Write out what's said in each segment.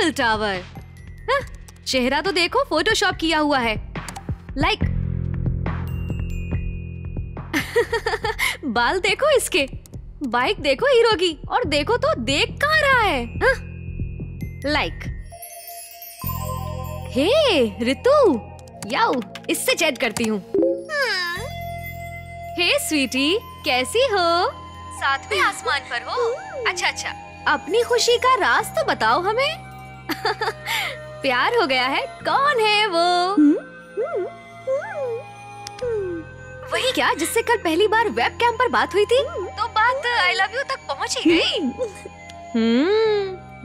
Eiffel tower. चेहरा तो देखो फोटोशॉप किया हुआ है। लाइक बाल देखो इसके, बाइक देखो हीरो की, और देखो तो देख कहाँ रहा है। लाइक हे रितु, याओ इससे चैट करती हूँ। हे स्वीटी, कैसी हो? साथ में आसमान पर हो? अच्छा अच्छा, अपनी खुशी का राज तो बताओ हमें। प्यार हो गया है? कौन है वो? वही क्या जिससे कल पहली बार वेबकैम पर बात हुई थी? तो बात आई लव यू तक पहुंच ही गई।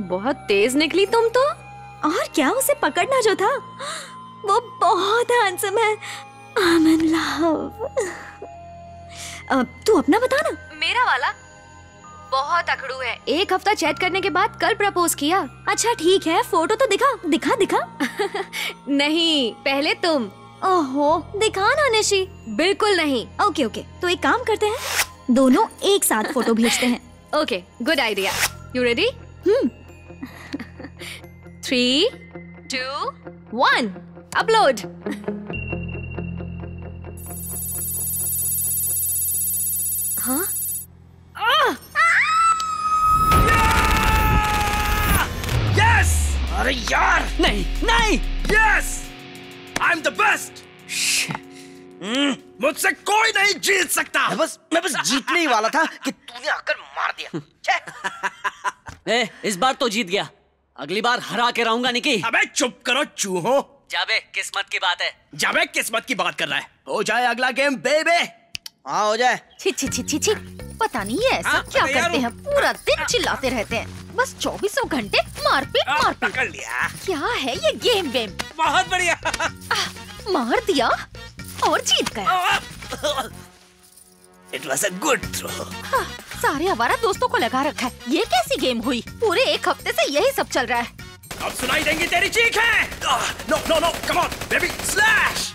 बहुत तेज निकली तुम तो। और क्या, उसे पकड़ना जो था। वो बहुत हैंडसम है। I'm in love। तू अपना बता ना। मेरा वाला बहुत अकड़ू है। एक हफ्ता चैट करने के बाद कल प्रपोज किया। अच्छा ठीक है, फोटो तो दिखा दिखा दिखा। नहीं, पहले तुम। ओहो, दिखा ना निशी। बिल्कुल नहीं। ओके ओके, तो एक काम करते हैं, दोनों एक साथ फोटो भेजते हैं। Okay, good idea. You ready? 3, 2, 1, upload. हाँ? यस! अरे यार! नहीं नहीं! Yes! I am the best! मुझसे कोई नहीं जीत सकता। मैं बस जीतने ही वाला था कि तूने आकर मार दिया। इस बार तो जीत गया, अगली बार हरा के रहूंगा निकी। अबे चुप करो चूहो। जाबे किस्मत की बात है। जाबे किस्मत की बात कर रहा है। हो जाए अगला गेम बेबे। हाँ हो जाए। छी छी छी छी छी, पता नहीं ये ऐसा क्या करते हैं, पूरा दिन चिल्लाते रहते हैं। बस 24 घंटे मारपीट मारपीट। पकड़ लिया। क्या है ये गेम वेम? बहुत बढ़िया। मार दिया और जीत गया। It was a good throw। सारे आवारा दोस्तों को लगा रखा है। ये कैसी गेम हुई? पूरे एक हफ्ते से यही सब चल रहा है। अब सुनाई देंगी तेरी चीखें। No no no, come on baby, slash.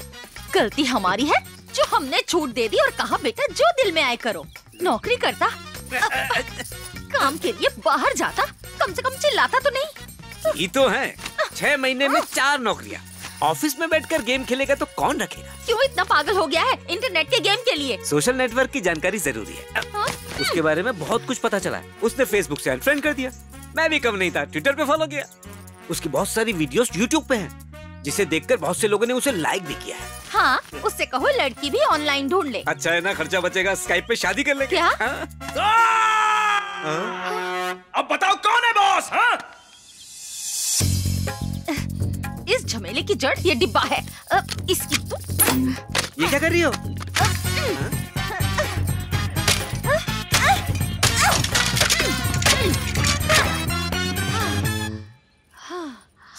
गलती हमारी है जो हमने छूट दे दी और कहा बेटा जो दिल में आए करो। नौकरी करता, काम के लिए बाहर जाता, कम से कम चिल्लाता तो नहीं। ये तो है, 6 महीने में 4 नौकरियाँ। ऑफिस में बैठकर गेम खेलेगा तो कौन रखेगा? क्यों इतना पागल हो गया है इंटरनेट के गेम के लिए? सोशल नेटवर्क की जानकारी जरूरी है। उसके बारे में बहुत कुछ पता चला है। उसने फेसबुक से अनफ्रेंड कर दिया। मैं भी कम नहीं था, ट्विटर पे फॉलो किया। उसकी बहुत सारी वीडियोस यूट्यूब पे हैं, जिसे देखकर बहुत से लोगों ने उसे लाइक भी किया है। हाँ, उससे कहो लड़की भी ऑनलाइन ढूंढ ले। अच्छा है ना, खर्चा बचेगा। स्काइप पे शादी कर लेंगे। क्या? अब बताओ कौन है बॉस? इस झमेले की जड़ ये डिब्बा है। इसकी तो... ये क्या कर रही हो?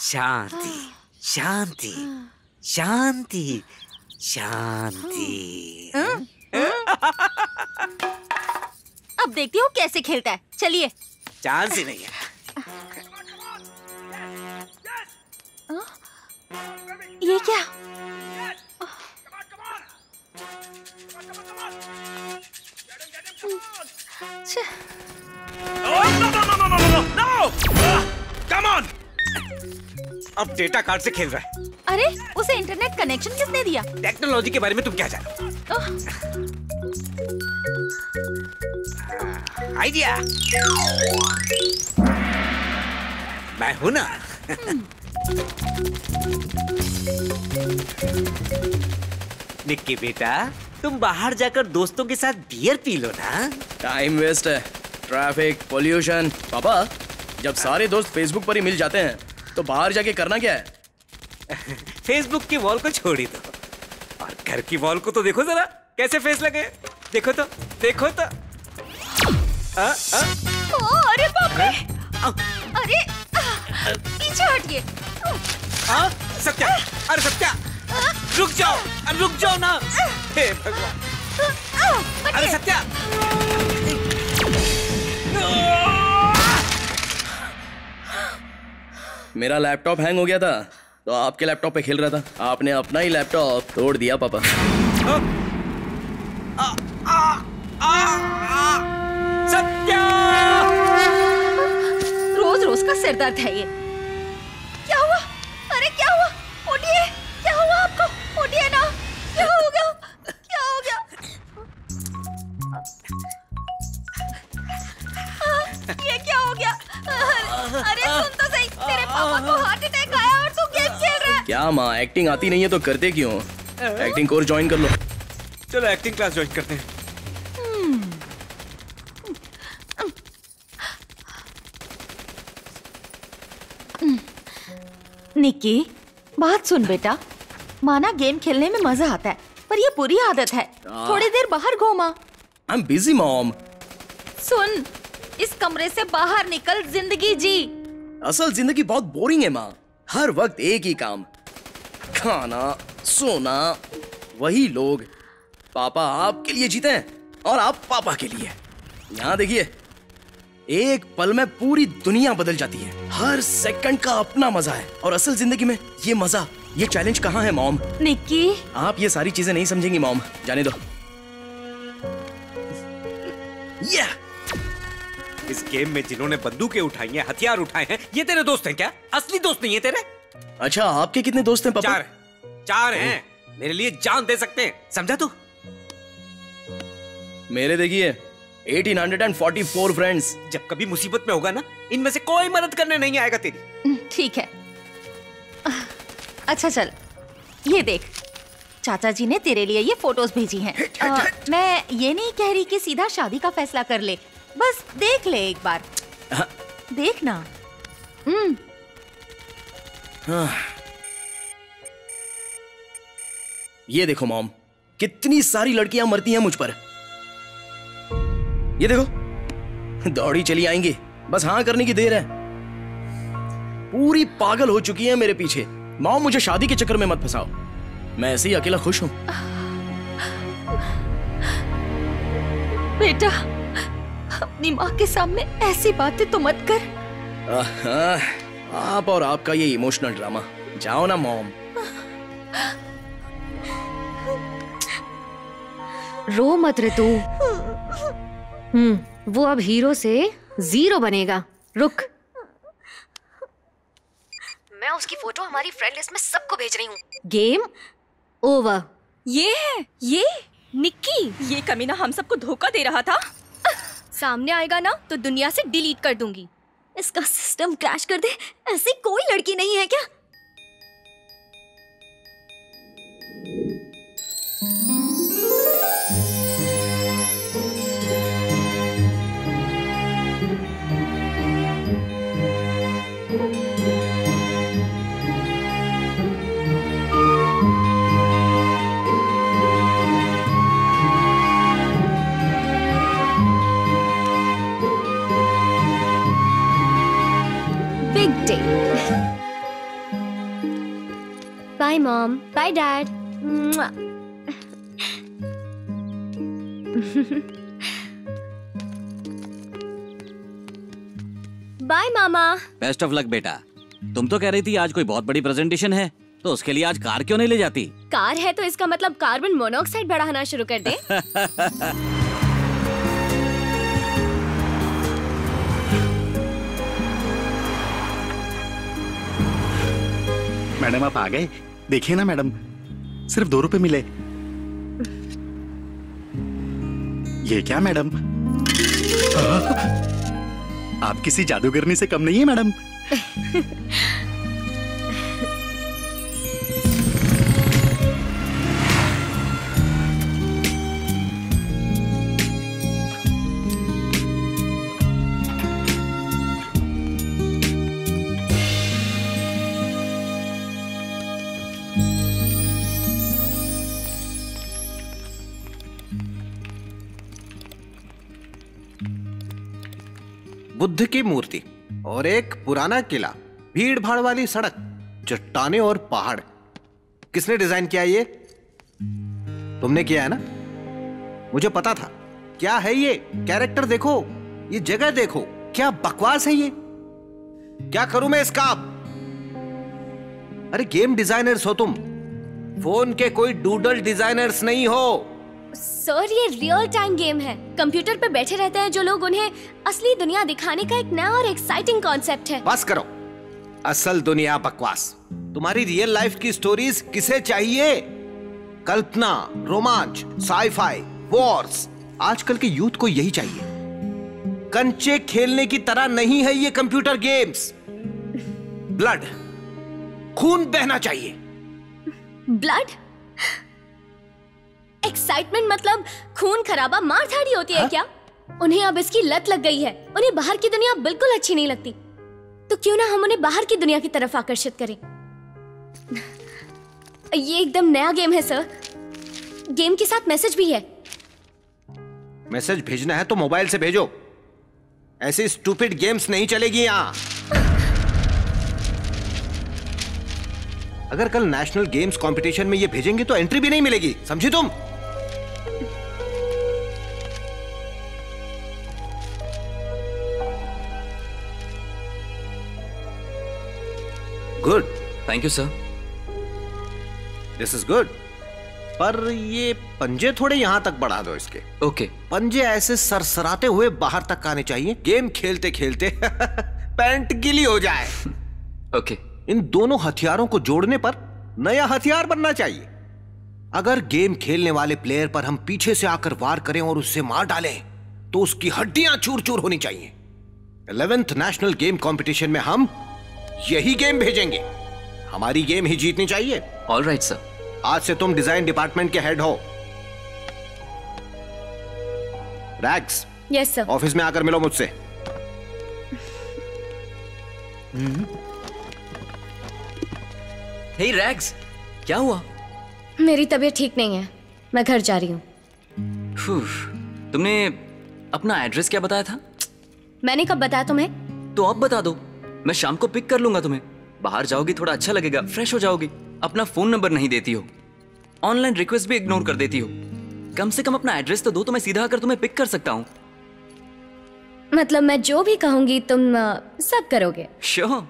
शांति शांति शांति शांति। अब देखती हूँ कैसे खेलता है। चलिए। चांस ही नहीं है। ये क्या? Come on. अब डेटा कार्ड से खेल रहा है। अरे उसे इंटरनेट कनेक्शन किसने दिया? टेक्नोलॉजी के बारे में तुम क्या जानते? आइडिया। मैं हूं ना। निक्की बेटा, तुम बाहर जाकर दोस्तों के साथ बियर पी लो ना। टाइम वेस्ट है, ट्रैफिक, पोल्यूशन। पापा, जब सारे दोस्त फेसबुक पर ही मिल जाते हैं तो बाहर जाके करना क्या है? फेसबुक की वॉल को छोड़ ही दो, और घर की वॉल को तो देखो जरा, कैसे फेस लगे। देखो तो, देखो तो। अरे बाप रे! अरे पीछे हटिए। सत्या, अरे सत्या, रुक जाओ ना। हे भगवान, अरे सत्या। मेरा लैपटॉप हैंग हो गया था तो आपके लैपटॉप पे खेल रहा था। आपने अपना ही लैपटॉप तोड़ दिया पापा। सत्या! रोज रोज का सिर दर्द है ये। क्या माँ, एक्टिंग आती नहीं है तो करते क्यों? एक्टिंग कोर्स ज्वाइन कर लो। चलो एक्टिंग क्लास ज्वाइन करते हैं। निक्की, बात सुन बेटा, माना गेम खेलने में मजा आता है, पर ये बुरी आदत है। थोड़ी देर बाहर घूमा। I am busy mom. सुन, इस कमरे से बाहर निकल, जिंदगी जी। असल जिंदगी बहुत बोरिंग है माँ। हर वक्त एक ही काम, खाना, सोना, वही लोग। पापा आपके लिए जीते हैं और आप पापा के लिए। यहाँ देखिए, एक पल में पूरी दुनिया बदल जाती है। हर सेकंड का अपना मजा है, और असल जिंदगी में ये मजा, ये चैलेंज कहाँ है मॉम? निक्की, आप ये सारी चीजें नहीं समझेंगी मॉम, जाने दो। इस गेम में जिन्होंने बंदूकें उठाई हैं, हथियार उठाए हैं, ये तेरे दोस्त हैं क्या? असली दोस्त नहीं है तेरे? अच्छा, आपके कितने दोस्त हैं पापा? चार हैं। मेरे लिए जान दे सकते हैं, समझा तू? मेरे देखिए 1844 फ्रेंड्स। जब कभी मुसीबत में होगा ना, इनमें से कोई मदद करने नहीं आएगा तेरी। ठीक है। अच्छा चल, ये देख, चाचा जी ने तेरे लिए ये फोटोज भेजी हैं। मैं ये नहीं कह रही कि सीधा शादी का फैसला कर ले, बस देख ले एक बार। देख ना। ये देखो मॉम, कितनी सारी लड़कियां मरती हैं मुझ पर। ये देखो, दौड़ी चली आएंगी, बस हाँ करने की देर है। पूरी पागल हो चुकी है मेरे पीछे। मॉम, मुझे शादी के चक्कर में मत फंसाओ, मैं ऐसे ही अकेला खुश हूं। बेटा, अपनी माँ के सामने ऐसी बातें तो मत कर। आप और आपका ये इमोशनल ड्रामा। जाओ ना मॉम। रो मत रे तू। वो अब हीरो से जीरो बनेगा। रुक, मैं उसकी फोटो हमारी फ्रेंड लिस्ट में सबको भेज रही हूँ। Game over. ये है, ये निक्की, ये कमीना हम सबको धोखा दे रहा था। सामने आएगा ना तो दुनिया से डिलीट कर दूंगी। इसका सिस्टम क्रैश कर दे, ऐसी कोई लड़की नहीं है क्या? Bye, Mom. Bye, Dad. Bye मामा। बेस्ट ऑफ लक बेटा। तुम तो कह रही थी आज कोई बहुत बड़ी प्रेजेंटेशन है, तो उसके लिए आज कार क्यों नहीं ले जाती? कार है तो इसका मतलब कार्बन मोनोऑक्साइड बढ़ाना शुरू कर दे। मैडम आप आ गए, देखिए ना मैडम, सिर्फ 2 रुपए मिले। ये क्या मैडम? आप किसी जादूगरनी से कम नहीं है मैडम। बुद्ध की मूर्ति और एक पुराना किला, भीड़ भाड़ वाली सड़क, चट्टानें और पहाड़। किसने डिजाइन किया ये? तुमने किया है ना? मुझे पता था। क्या है ये? कैरेक्टर देखो, ये जगह देखो, क्या बकवास है ये। क्या करूं मैं इसका? अरे गेम डिजाइनर्स हो तुम, फोन के कोई डूडल डिजाइनर्स नहीं हो। सर, ये रियल टाइम गेम है। कंप्यूटर पे बैठे रहते हैं जो लोग, उन्हें असली दुनिया दिखाने का एक नया और एक्साइटिंग कॉन्सेप्ट है। बस करो, असल दुनिया बकवास। तुम्हारी रियल लाइफ की स्टोरीज किसे चाहिए? कल्पना, रोमांच, साईफाई, वॉर्स। आजकल के यूथ को यही चाहिए। कंचे खेलने की तरह नहीं है ये कंप्यूटर गेम्स। ब्लड, खून बहना चाहिए। ब्लड? एक्साइटमेंट मतलब खून खराबा मार धाड़ी होती है क्या? उन्हें अब इसकी लत लग गई है। उन्हें बाहर की दुनिया बिल्कुल अच्छी नहीं लगती, तो क्यों ना हम उन्हें बाहर की दुनिया की तरफ आकर्षित करें। ये एकदम नया गेम है सर। गेम के साथ मैसेज भी है। मैसेज भेजना है तो मोबाइल से भेजो, ऐसी स्टूपिड गेम्स नहीं चलेगी यहां। अगर कल नेशनल गेम्स कंपटीशन में ये भेजेंगे तो एंट्री भी नहीं मिलेगी, समझी तुम? Good, thank you sir. This is good. पर ये पंजे थोड़े यहां तक बढ़ा दो इसके। ओके। पंजे ऐसे सरसराते हुए बाहर तक आने चाहिए, गेम खेलते खेलते पैंट गीली हो जाए। ओके। इन दोनों हथियारों को जोड़ने पर नया हथियार बनना चाहिए। अगर गेम खेलने वाले प्लेयर पर हम पीछे से आकर वार करें और उससे मार डालें तो उसकी हड्डियां चूर चूर होनी चाहिए। 11th नेशनल गेम कंपटीशन में हम यही गेम भेजेंगे। हमारी गेम ही जीतनी चाहिए। Alright sir. आज से तुम डिजाइन डिपार्टमेंट के हेड हो। रैक्स। Yes sir. ऑफिस में आकर मिलो मुझसे। हे रैक्स, क्या हुआ? मेरी तबीयत ठीक नहीं है, मैं घर जा रही हूँ। तुमने अपना एड्रेस क्या बताया था? मैंने कब बताया तुम्हें? तो अब बता दो, मैं शाम को पिक कर लूंगा तुम्हें। बाहर जाओगी, थोड़ा अच्छा लगेगा, फ्रेश हो जाओगी। अपना फोन नंबर नहीं देती हो, ऑनलाइन रिक्वेस्ट भी इग्नोर कर देती हो। कम से कम अपना एड्रेस तो दो तो मैं सीधा आकर तुम्हें पिक कर सकता हूँ। मतलब मैं जो भी कहूंगी तुम सब करोगे? श्योर।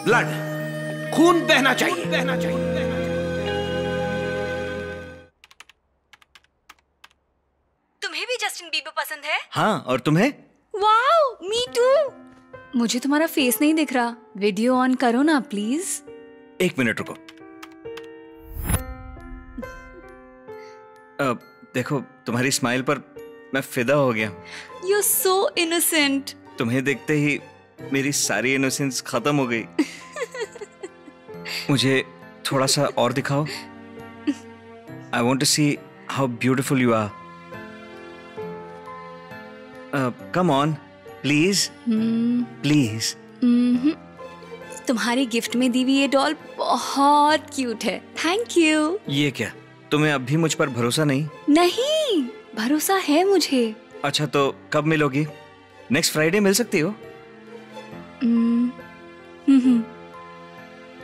ब्लड, खून बहना चाहिए, बहना चाहिए। तुम्हें भी जस्टिन बीबर पसंद है? हाँ, और तुम्हें? Wow, me too. मुझे तुम्हारा फेस नहीं दिख रहा, वीडियो ऑन करो ना प्लीज। 1 मिनट रुको। देखो, तुम्हारी स्माइल पर मैं फिदा हो गया। You are so innocent. तुम्हें देखते ही मेरी सारी इनोसेंस खत्म हो गई। मुझे थोड़ा सा और दिखाओ। I want to see how beautiful you are. Come on, please please. तुम्हारी गिफ्ट में दी हुई ये डॉल बहुत क्यूट है, थैंक यू। ये क्या, तुम्हें अब भी मुझ पर भरोसा नहीं? नहीं, भरोसा है मुझे। अच्छा, तो कब मिलोगी? नेक्स्ट फ्राइडे मिल सकती हो?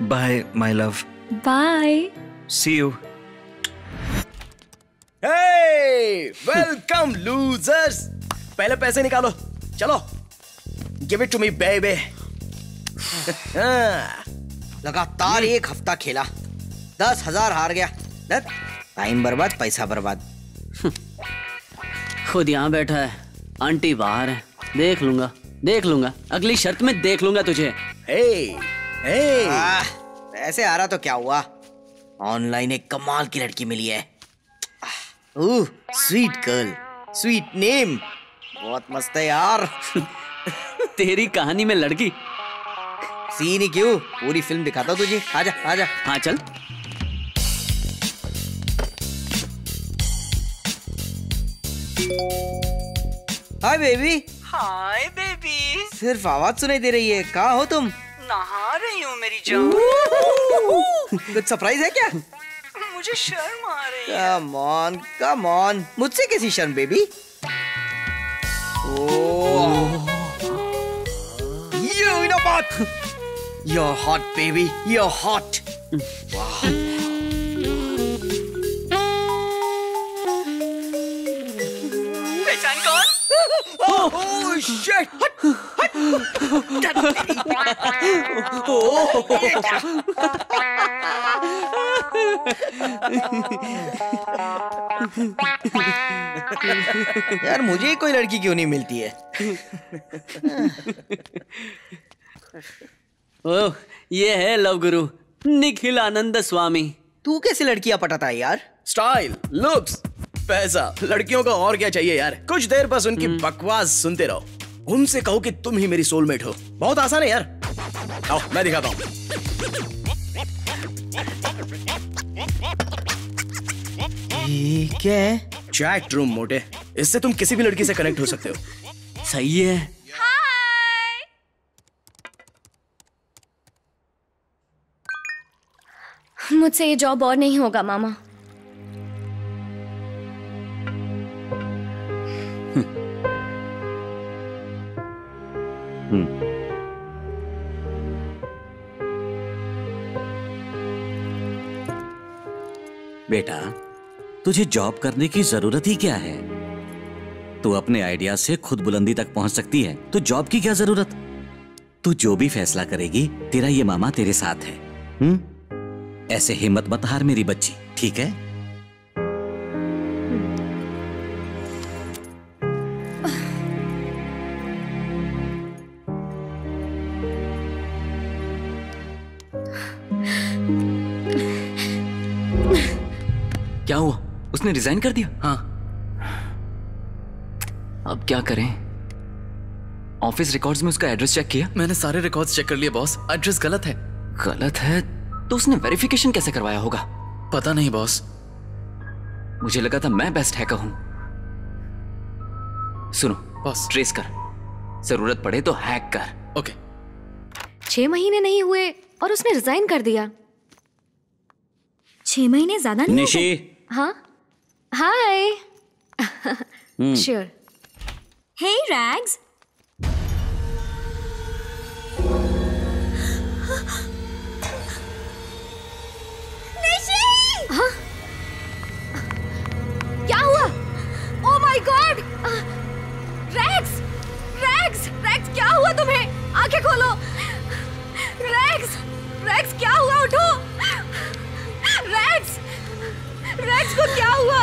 Bye my love. Bye. See you. Hey, welcome losers. पहले पैसे निकालो, चलो। Give it to me, baby. लगातार 1 हफ्ता खेला, 10,000 हार गया। टाइम बर्बाद, पैसा बर्बाद। खुद यहाँ बैठा है, आंटी बाहर है। देख लूंगा, देख लूंगा, अगली शर्त में देख लूंगा तुझे। ऐसे आ रहा तो क्या हुआ? ऑनलाइन एक कमाल की लड़की मिली है। स्वीट गर्ल, स्वीट नेम, बहुत मस्त है यार। तेरी कहानी में लड़की? सीन ही क्यों, पूरी फिल्म दिखाता हूँ तुझे। आजा आजा। हाँ चल। Hi baby. Hi baby. सिर्फ आवाज सुनाई दे रही है, कहाँ हो तुम? नहा रही हूँ मेरी जान। कुछ सरप्राइज है क्या? मुझे शर्म आ रही है। कम ऑन, कम ऑन, मुझसे कैसी शर्म baby? You know what? You're hot, baby. You're hot. Wow. पहचान कौन? Oh shit! यार मुझे ही कोई लड़की क्यों नहीं मिलती है? ओह, ये है लव गुरु निखिल आनंद स्वामी। तू कैसे लड़कियां पटाता है यार? स्टाइल, लुक्स, पैसा, लड़कियों को और क्या चाहिए यार? कुछ देर बस उनकी बकवास सुनते रहो। उनसे कहो कि तुम ही मेरी सोलमेट हो। बहुत आसान है यार। आओ मैं दिखाता हूँ। ये क्या है? चैट रूम मोटे, इससे तुम किसी भी लड़की से कनेक्ट हो सकते हो। सही है। मुझसे ये जॉब और नहीं होगा मामा। बेटा, तुझे जॉब करने की जरूरत ही क्या है? तू अपने आइडिया से खुद बुलंदी तक पहुंच सकती है, तो जॉब की क्या जरूरत? तू जो भी फैसला करेगी, तेरा ये मामा तेरे साथ है। ऐसे हिम्मत मत हार मेरी बच्ची, ठीक है? क्या हुआ? उसने रिजाइन कर दिया? हाँ। अब क्या करें? ऑफिस रिकॉर्ड्स में उसका एड्रेस चेक किया? मैंने सारे रिकॉर्ड्स चेक कर लिए बॉस, एड्रेस गलत है। गलत है? तो उसने वेरिफिकेशन कैसे करवाया होगा? पता नहीं बॉस। मुझे लगा था मैं बेस्ट हैकर हूं। सुनो बॉस, ट्रेस कर, जरूरत पड़े तो हैक कर। ओके। 6 महीने नहीं हुए और उसने रिजाइन कर दिया। 6 महीने ज्यादा नहीं? निशी। हाँ, हाय। श्योर। हे रैग्स। हाँ? क्या हुआ? Oh my God! Rags, rags, rags, क्या हुआ तुम्हें? आंखें खोलो। रैग्स, रैग्स, क्या हुआ? उठो। रैग्स, रैग्स को क्या हुआ?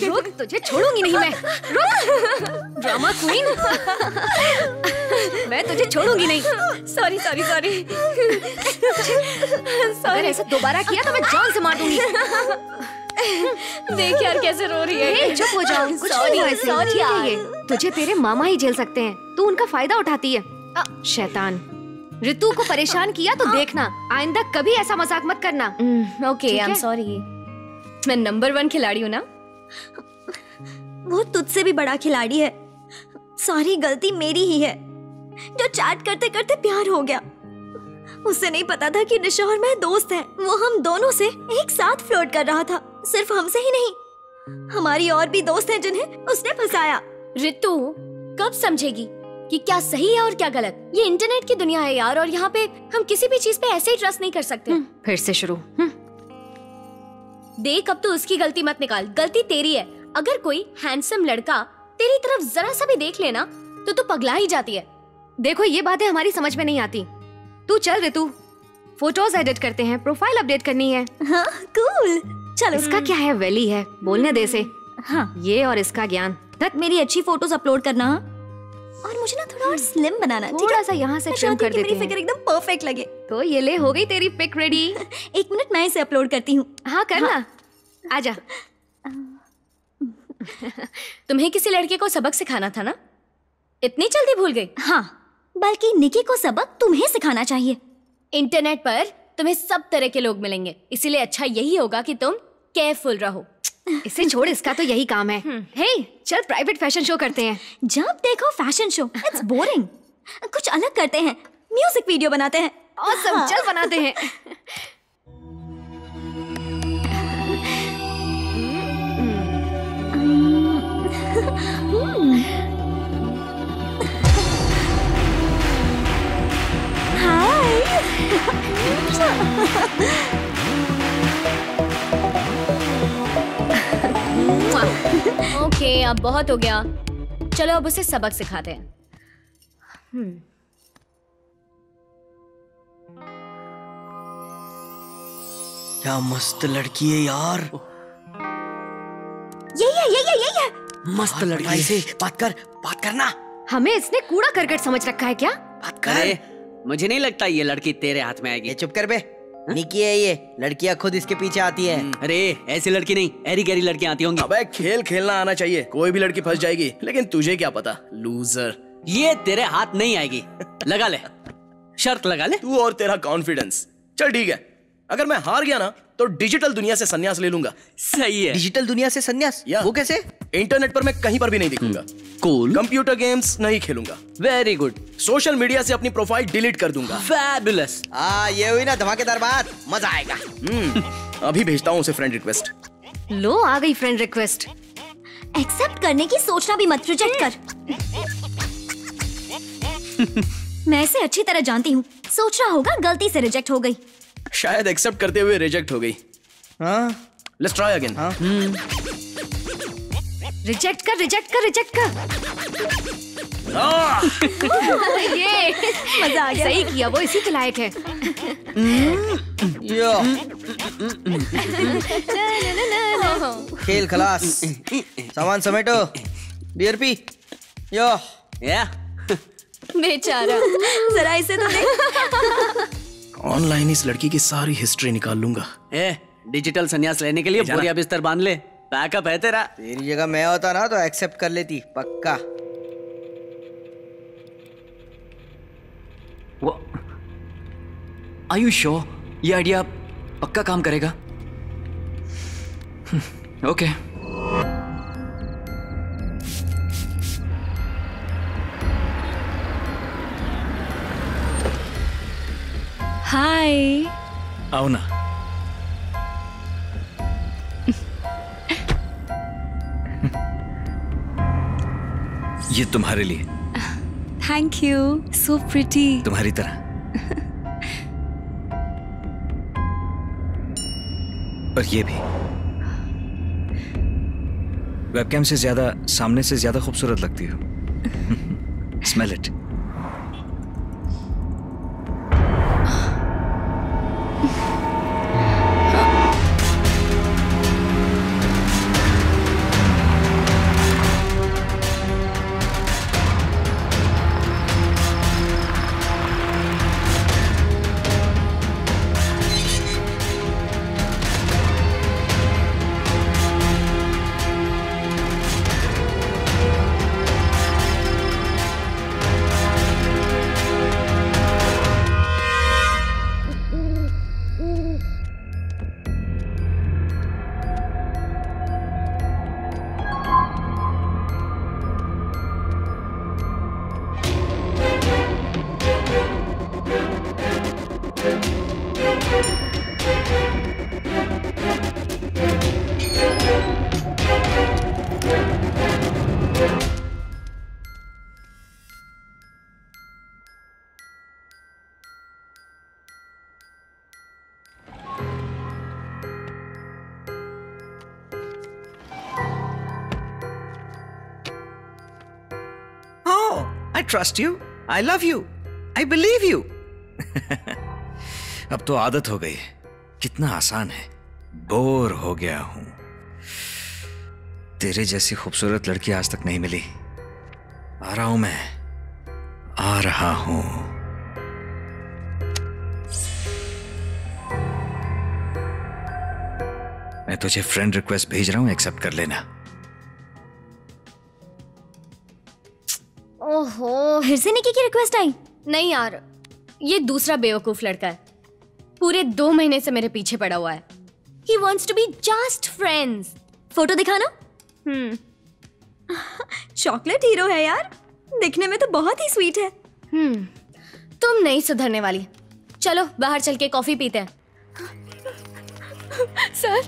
रुक, तुझे छोड़ूंगी नहीं मैं। रुक, ड्रामा क्वीन। मैं तुझे छोड़ूंगी नहीं। Sorry sorry sorry. अगर ऐसा दोबारा किया तो मैं जान से मार दूंगी। देख यार कैसे रो रही है। चुप हो जाओ, कुछ नहीं हुआ इसे, ठीक है ये। तुझे तेरे मामा ही झेल सकते हैं, तू उनका फायदा उठाती है। शैतान। ऋतु को परेशान किया तो देखना, आइंदा कभी ऐसा मजाक मत करना। Okay, I am sorry. मैं नंबर 1 खिलाड़ी हूँ ना। वो तुझसे भी बड़ा खिलाड़ी है। सारी गलती मेरी ही है, जो चैट करते करते प्यार हो गया। उसे नहीं पता था कि निशा और मैं दोस्त हैं। वो हम दोनों से एक साथ फ्लर्ट कर रहा था। सिर्फ हमसे ही नहीं, हमारी और भी दोस्त हैं जिन्हें उसने फंसाया। ऋतु कब समझेगी कि क्या सही है और क्या गलत? ये इंटरनेट की दुनिया है यार, और यहाँ पे हम किसी भी चीज पे ऐसे ही ट्रस्ट नहीं कर सकते। फिर से शुरू। देख, अब तो उसकी गलती मत निकाल, गलती तेरी है। अगर कोई हैंडसम लड़का तेरी तरफ जरा सा भी देख लेना तो तू पगला ही जाती है। देखो, ये बातें हमारी समझ में नहीं आती। तू चल ऋतु, फोटोज एडिट करते हैं, प्रोफाइल अपडेट करनी है। हाँ, कूल। चलो। इसका क्या है, वेली है, बोलने दे से। हाँ, ये और इसका ज्ञान। मेरी अच्छी फोटोज अपलोड करना, और मुझे ना थोड़ा और स्लिम बनाना, थोड़ा सा यहाँ से ट्रिम कर देती मेरी फिगर एकदम परफेक्ट लगे। तो ये ले, हो गई तेरी पिक रेडी। 1 मिनट, मैं इसे अपलोड करती हूँ। हाँ करना। आजा। तुम्हें किसी लड़के को सबक सिखाना था ना, इतनी जल्दी भूल गई? हाँ, बल्कि निकी को सबक तुम्हें सिखाना चाहिए। इंटरनेट पर तुम्हें सब तरह के लोग मिलेंगे, इसीलिए अच्छा यही होगा कि तुम केयरफुल रहो। इसे छोड़, इसका तो यही काम है। हे, चल प्राइवेट फैशन शो करते हैं। जब देखो फैशन शो, इट्स बोरिंग। कुछ अलग करते हैं, म्यूजिक वीडियो बनाते हैं। ऑसम, चल बनाते हैं। ओके, अब बहुत हो गया। चलो अब उसे सबक सिखाते हैं। क्या मस्त लड़की है यार। यही है। मस्त लड़की से बात करना। हमें इसने कूड़ा करकट समझ रखा है क्या? बात कर। अरे मुझे नहीं लगता ये लड़की तेरे हाथ में आएगी। ये चुप कर बे। निकी है ये, लड़कियां खुद इसके पीछे आती है। अरे ऐसी लड़की नहीं, एरी गैरी लड़कियां आती होंगी। अबे खेल खेलना आना चाहिए, कोई भी लड़की फंस जाएगी, लेकिन तुझे क्या पता लूजर। ये तेरे हाथ नहीं आएगी। लगा ले, शर्त लगा ले। तू और तेरा कॉन्फिडेंस। चल ठीक है, अगर मैं हार गया ना तो डिजिटल दुनिया से संन्यास ले लूंगा। सही है। डिजिटल दुनिया से संन्यास? वो कैसे? इंटरनेट पर मैं कहीं पर भी नहीं दिखूंगा। कूल। कंप्यूटर गेम्स नहीं खेलूंगा। Very good. सोशल मीडिया से अपनी प्रोफाइल डिलीट कर दूंगा। फैबुलस। ये हुई ना धमाकेदार बात, मजा आएगा। अभी भेजता हूँ उसे फ्रेंड रिक्वेस्ट। लो आ गई फ्रेंड रिक्वेस्ट। एक्सेप्ट करने की सोचना भी मत, रिजेक्ट कर। मैं इसे अच्छी तरह जानती हूँ, सोच रहा होगा गलती से रिजेक्ट हो गई। शायद एक्सेप्ट करते हुए रिजेक्ट हो गई। Let's try again. रिजेक्ट कर। ये मजा आ गया। सही किया, वो इसी के लायक है। यो खेल खलास, सामान समेटो, बियर पी। यो बेचारा, जरा इसे तो देख। ऑनलाइन इस लड़की की सारी हिस्ट्री निकाल लूंगा। डिजिटल संन्यास लेने के लिए बोरिया बिस्तर बांध ले, बैकअप है तेरा। तेरी जगह मैं होता ना तो एक्सेप्ट कर लेती पक्का। Are you sure? ये आइडिया पक्का काम करेगा? ओके। हाय। आओ ना। ये तुम्हारे लिए। Thank you, so pretty. तुम्हारी तरह। और ये भी। वेबकैम से ज्यादा सामने से ज्यादा खूबसूरत लगती हो। Smell it. I trust you. I love you. I believe you. अब तो आदत हो गई। कितना आसान है। बोर हो गया हूं। तेरे जैसी खूबसूरत लड़की आज तक नहीं मिली। आ रहा हूं मैं। आ रहा हूं। मैं तुझे फ्रेंड रिक्वेस्ट भेज रहा हूं, एक्सेप्ट कर लेना। ओहो, फिर से निकी की रिक्वेस्ट आई? नहीं यार, ये दूसरा बेवकूफ लड़का है। पूरे 2 महीने से मेरे पीछे पड़ा हुआ है। He wants to be just friends. Photo दिखाना। चॉकलेट हीरो है यार, दिखने में तो बहुत ही स्वीट है। तुम नहीं सुधरने वाली। चलो बाहर चल के कॉफी पीते हैं। सर,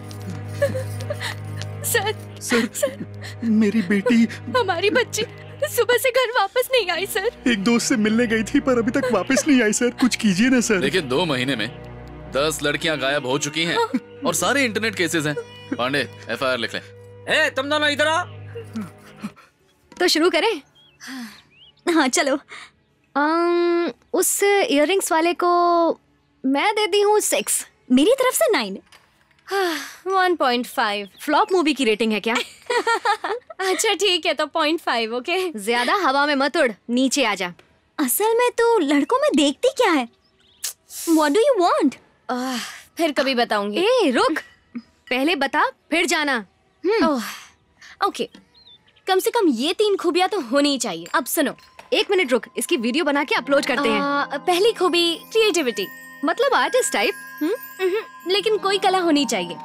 सर, सर, मेरी बेटी, हमारी बच्ची सुबह से घर वापस नहीं आई सर। एक दोस्त से मिलने गई थी पर अभी तक वापस नहीं आई सर। कुछ कीजिए ना सर। देखिए 2 महीने में 10 लड़कियां गायब हो चुकी हैं और सारे इंटरनेट केसेस हैं। पांडे FIR लिख लें। तुम दोनों इधर आओ। तो शुरू करें? हाँ चलो। उस इयररिंग्स वाले को मैं देती हूँ 6। मेरी तरफ से 9। 1.5। फ्लॉप मूवी की रेटिंग है क्या? अच्छा ठीक है तो 0.5। ओके, ज्यादा हवा में मत उड़, नीचे आ जा। असल में तू लड़कों में देखती क्या है? What do you want? फिर कभी बताऊंगी। ए रुक, पहले बता फिर जाना। ओके, कम से कम ये 3 खूबियां तो होनी ही चाहिए। अब सुनो, 1 मिनट रुक, इसकी वीडियो बना के अपलोड करते हैं। पहली खूबी क्रिएटिविटी, मतलब आर्टिस्ट टाइप। लेकिन कोई कला होनी चाहिए।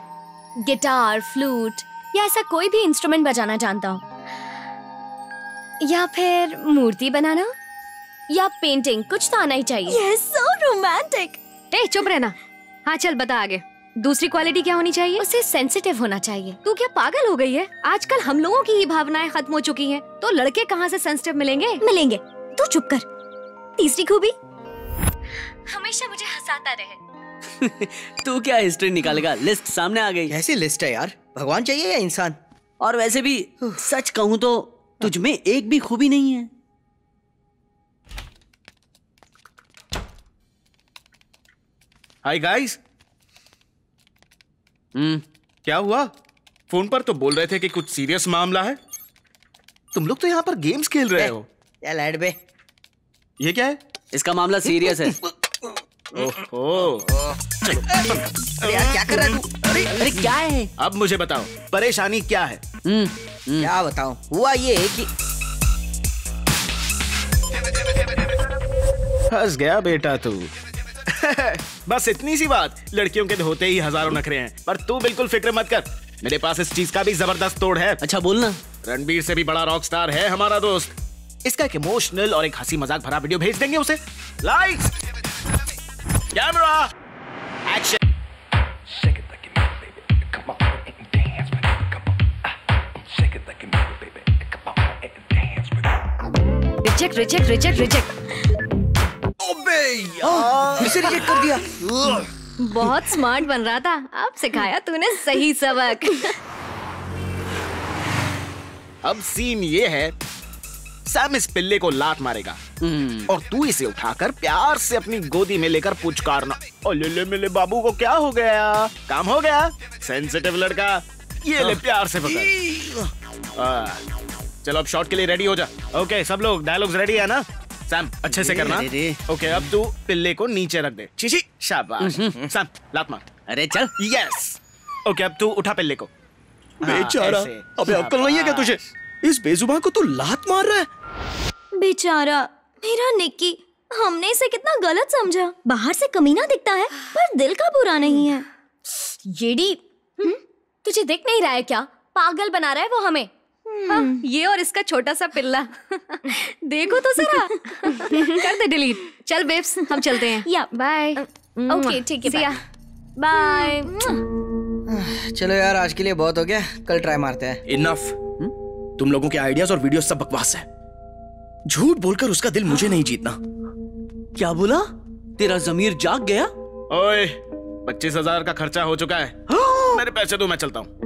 गिटार, फ्लूट या ऐसा कोई भी इंस्ट्रूमेंट बजाना जानता हूँ, या फिर मूर्ति बनाना या पेंटिंग, कुछ तो आना ही चाहिए। Yes, so romantic. ए चुप रहना। हाँ चल बता आगे। दूसरी क्वालिटी क्या होनी चाहिए? उसे सेंसिटिव होना चाहिए। तू क्या पागल हो गई है? आजकल हम लोगों की ही भावनाएं खत्म हो चुकी हैं, तो लड़के कहाँ से सेंसिटिव मिलेंगे? मिलेंगे, तू चुप कर। तीसरी खूबी, हमेशा मुझे हंसाता रहे। तू क्या हिस्ट्री निकालेगा? लिस्ट सामने आ गई। कैसी लिस्ट है यार? भगवान चाहिए या इंसान? और वैसे भी सच कहूँ तो तुझ में एक भी खूबी नहीं है। Hi guys. क्या हुआ? फोन पर तो बोल रहे थे कि कुछ सीरियस मामला है। तुम लोग तो यहाँ पर गेम्स खेल रहे हो। चल ऐड बे। ये क्या है? इसका मामला सीरियस है। ओहो। अरे यार क्या कर रहा है तू? अरे क्या है? अब मुझे बताओ परेशानी क्या है? क्या बताऊं? हुआ ये कि फंस गया बेटा तू। बस इतनी सी बात। लड़कियों के तो होते ही हजारों नखरे हैं, पर तू बिल्कुल फिक्र मत कर, मेरे पास इस चीज का भी जबरदस्त तोड़ है। अच्छा बोलना। रणबीर से भी बड़ा रॉक स्टार है हमारा दोस्त। इसका एक इमोशनल और एक हंसी मजाक भरा वीडियो भेज देंगे उसे। Lights, camera, action. Reject reject reject reject. अबे यार, इसे रिजेक्ट कर दिया। बहुत स्मार्ट बन रहा था, अब सिखाया तूने सही सबक। अब सीन ये है, सैम इस पिल्ले को लात मारेगा और तू इसे उठाकर प्यार से अपनी गोदी में लेकर पुचकारना। ओ ले मेरे बाबू को क्या हो गया? काम हो गया। सेंसिटिव लड़का, ये ले प्यार से पकड़। चलो अब शॉट के लिए रेडी हो जा। ओके सब लोग, डायलॉग्स रेडी है ना? सैम अच्छे से करना। ओके अब तू पिल्ले को नीचे रख दे। शीशी, शाबाश। सैम लात मार। अरे चल। यस। ओके अब तू उठा पिल्ले को। बेचारा, अबे अक्ल नहीं है क्या तुझे? इस बेजुबान को तू लात मार रहा है। बेचारा मेरा निक्की, हमने इसे कितना गलत समझा। बाहर से कमीना दिखता है पर दिल का बुरा नहीं है। येडी, तुझे दिख नहीं रहा है क्या? पागल बना रहा है वो हमें। ये और इसका छोटा सा पिल्ला। देखो तो जरा। कर दे डिलीट। चल बेब्स हम चलते हैं। या बाय। ओके ठीक है, सिया बाय। चलो यार आज के लिए बहुत हो गया, कल ट्राई मारते हैं। इनफ। तुम लोगों के आइडियाज और वीडियोस सब बकवास है। झूठ बोलकर उसका दिल मुझे नहीं जीतना। क्या बोला? तेरा जमीर जाग गया? ओए 25,000 का खर्चा हो चुका है। मेरे पैसे दो, मैं चलता हूँ।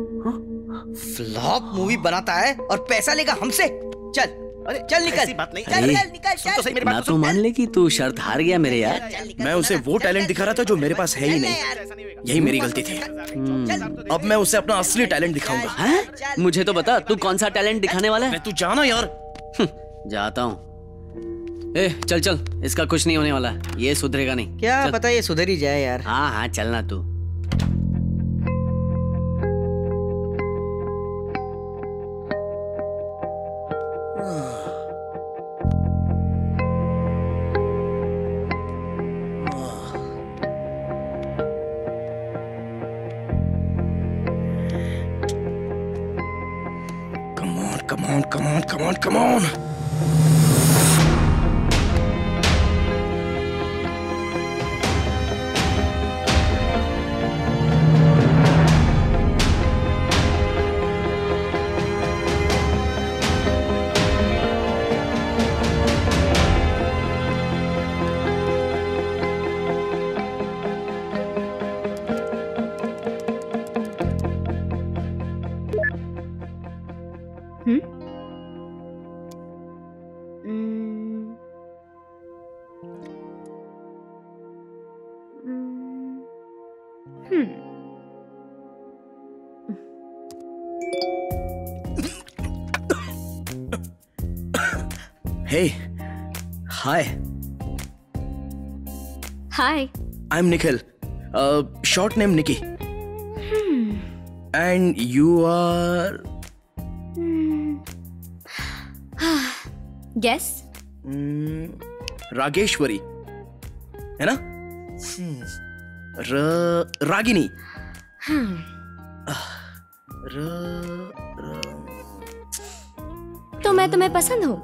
फ्लॉप मूवी बनाता है और पैसा लेगा हमसे। चल अरे चल निकल। ऐसी बात नहीं। चल निकल। सुन तो सही मेरी बात। ना तो मान ले कि तू शर्त हार गया मेरे यार। मैं उसे वो टैलेंट दिखा रहा था जो मेरे पास है ही नहीं। यही मेरी गलती थी। अब मैं उसे अपना असली टैलेंट दिखाऊंगा। हैं? मुझे तो बता तू कौन सा टैलेंट दिखाने वाला है? तू जाना यार। जाता हूँ। ए चल चल, इसका कुछ नहीं होने वाला, ये सुधरेगा नहीं। क्या पता ये सुधर ही जाए यार। हाँ हाँ चलना तू। Come on. Hey, hi. Hi. I'm Nikhil. Short name Nikki. And you are? Guess. Rageshwari है ना? रागिनी. तो मैं तुम्हें पसंद हूँ?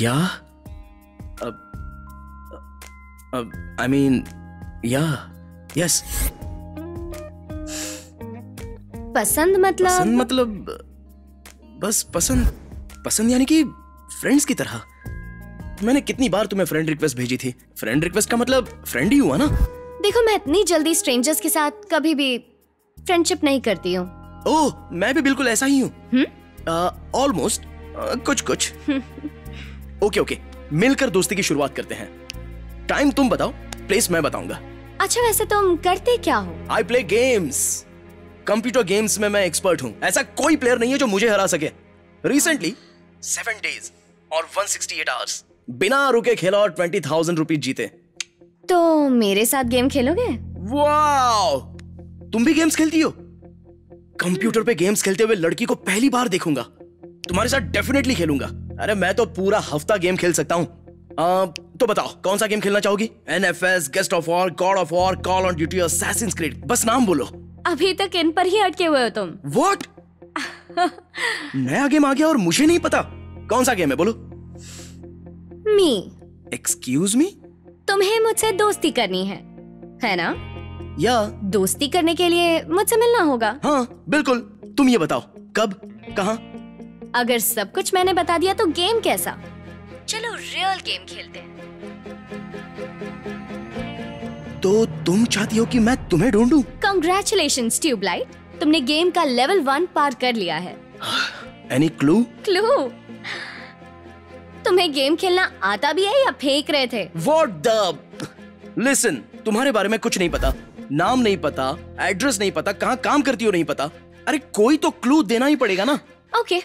या I mean, yes. पसंद मतलब बस पसंद यानी कि फ्रेंड्स की तरह. मैंने कितनी बार तुम्हें फ्रेंड रिक्वेस्ट भेजी थी. फ्रेंड रिक्वेस्ट का मतलब फ्रेंड ही हुआ ना. देखो, मैं इतनी जल्दी स्ट्रेंजर्स के साथ कभी भी फ्रेंडशिप नहीं करती हूँ. ओह, मैं भी बिल्कुल ऐसा ही हूँ. ऑलमोस्ट कुछ. ओके, मिलकर दोस्ती की शुरुआत करते हैं. टाइम तुम बताओ, प्लेस मैं बताऊंगा. अच्छा, वैसे तुम करते क्या हो? I play games. Computer games में मैं एक्सपर्ट हूँ. ऐसा कोई प्लेयर नहीं है जो मुझे हरा सके. रिसेंटली 7 days और 168 hours बिना रुके खेला और 20,000 रुपीज जीते. तो मेरे साथ गेम खेलोगे? वाओ, तुम भी गेम्स खेलती हो? कंप्यूटर पे गेम्स खेलते हुए लड़की को पहली बार देखूंगा. तुम्हारे साथ डेफिनेटली खेलूंगा. अरे मैं तो पूरा हफ्ता गेम खेल सकता हूँ. तो बताओ, कौन सा गेम खेलना चाहोगी? NFS, guest of war, God of war, call of duty, Assassin's creed. बस नाम बोलो. अभी तक इन पर ही अटके हुए हो तुम. What? नया गेम आ गया और मुझे नहीं पता. कौन सा गेम है, बोलो. मी. Excuse me? तुम्हें मुझसे दोस्ती करनी है ना? या दोस्ती करने के लिए मुझसे मिलना होगा. हाँ बिल्कुल. तुम ये बताओ, कब, कहाँ? अगर सब कुछ मैंने बता दिया तो गेम कैसा? चलो रियल गेम खेलते हैं. तो तुम चाहती हो कि मैं तुम्हें ढूंढूं? Congratulations, tubelight. तुमने गेम का लेवल 1 पार कर लिया है. Any clue? तुम्हें गेम खेलना आता भी है या फेंक रहे थे? What the? Listen, तुम्हारे बारे में कुछ नहीं पता. नाम नहीं पता, एड्रेस नहीं पता, कहाँ काम करती हो नहीं पता. अरे कोई तो क्लू देना ही पड़ेगा ना. ओके,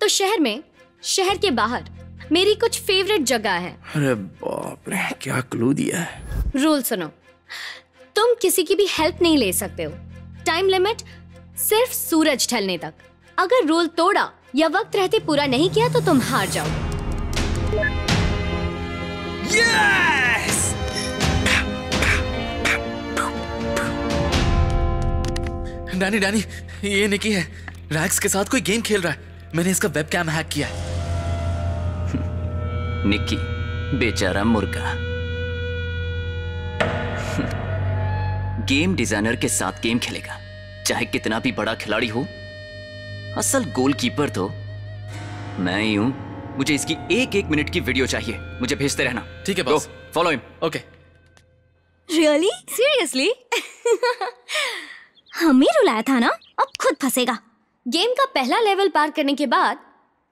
तो शहर के बाहर मेरी कुछ फेवरेट जगह है. अरे बाप रे, क्या क्लू दिया है. रूल सुनो. तुम किसी की भी हेल्प नहीं ले सकते हो. टाइम लिमिट सिर्फ सूरज ढलने तक. अगर रूल तोड़ा या वक्त रहते पूरा नहीं किया तो तुम हार जाओ. Yes! डैनी, ये निकी है. रैक्स के साथ कोई गेम खेल रहा है. मैंने इसका वेबकैम हैक किया है. निक्की, बेचारा मुर्गा. गेम डिजाइनर के साथ गेम खेलेगा, चाहे कितना भी बड़ा खिलाड़ी हो. असल गोलकीपर तो मैं ही हूं. मुझे इसकी एक मिनट की वीडियो चाहिए. मुझे भेजते रहना. ठीक है boss. Follow him. Okay. Really? Seriously? हमें रुलाया था ना, अब खुद फंसेगा. गेम का पहला लेवल पार करने के बाद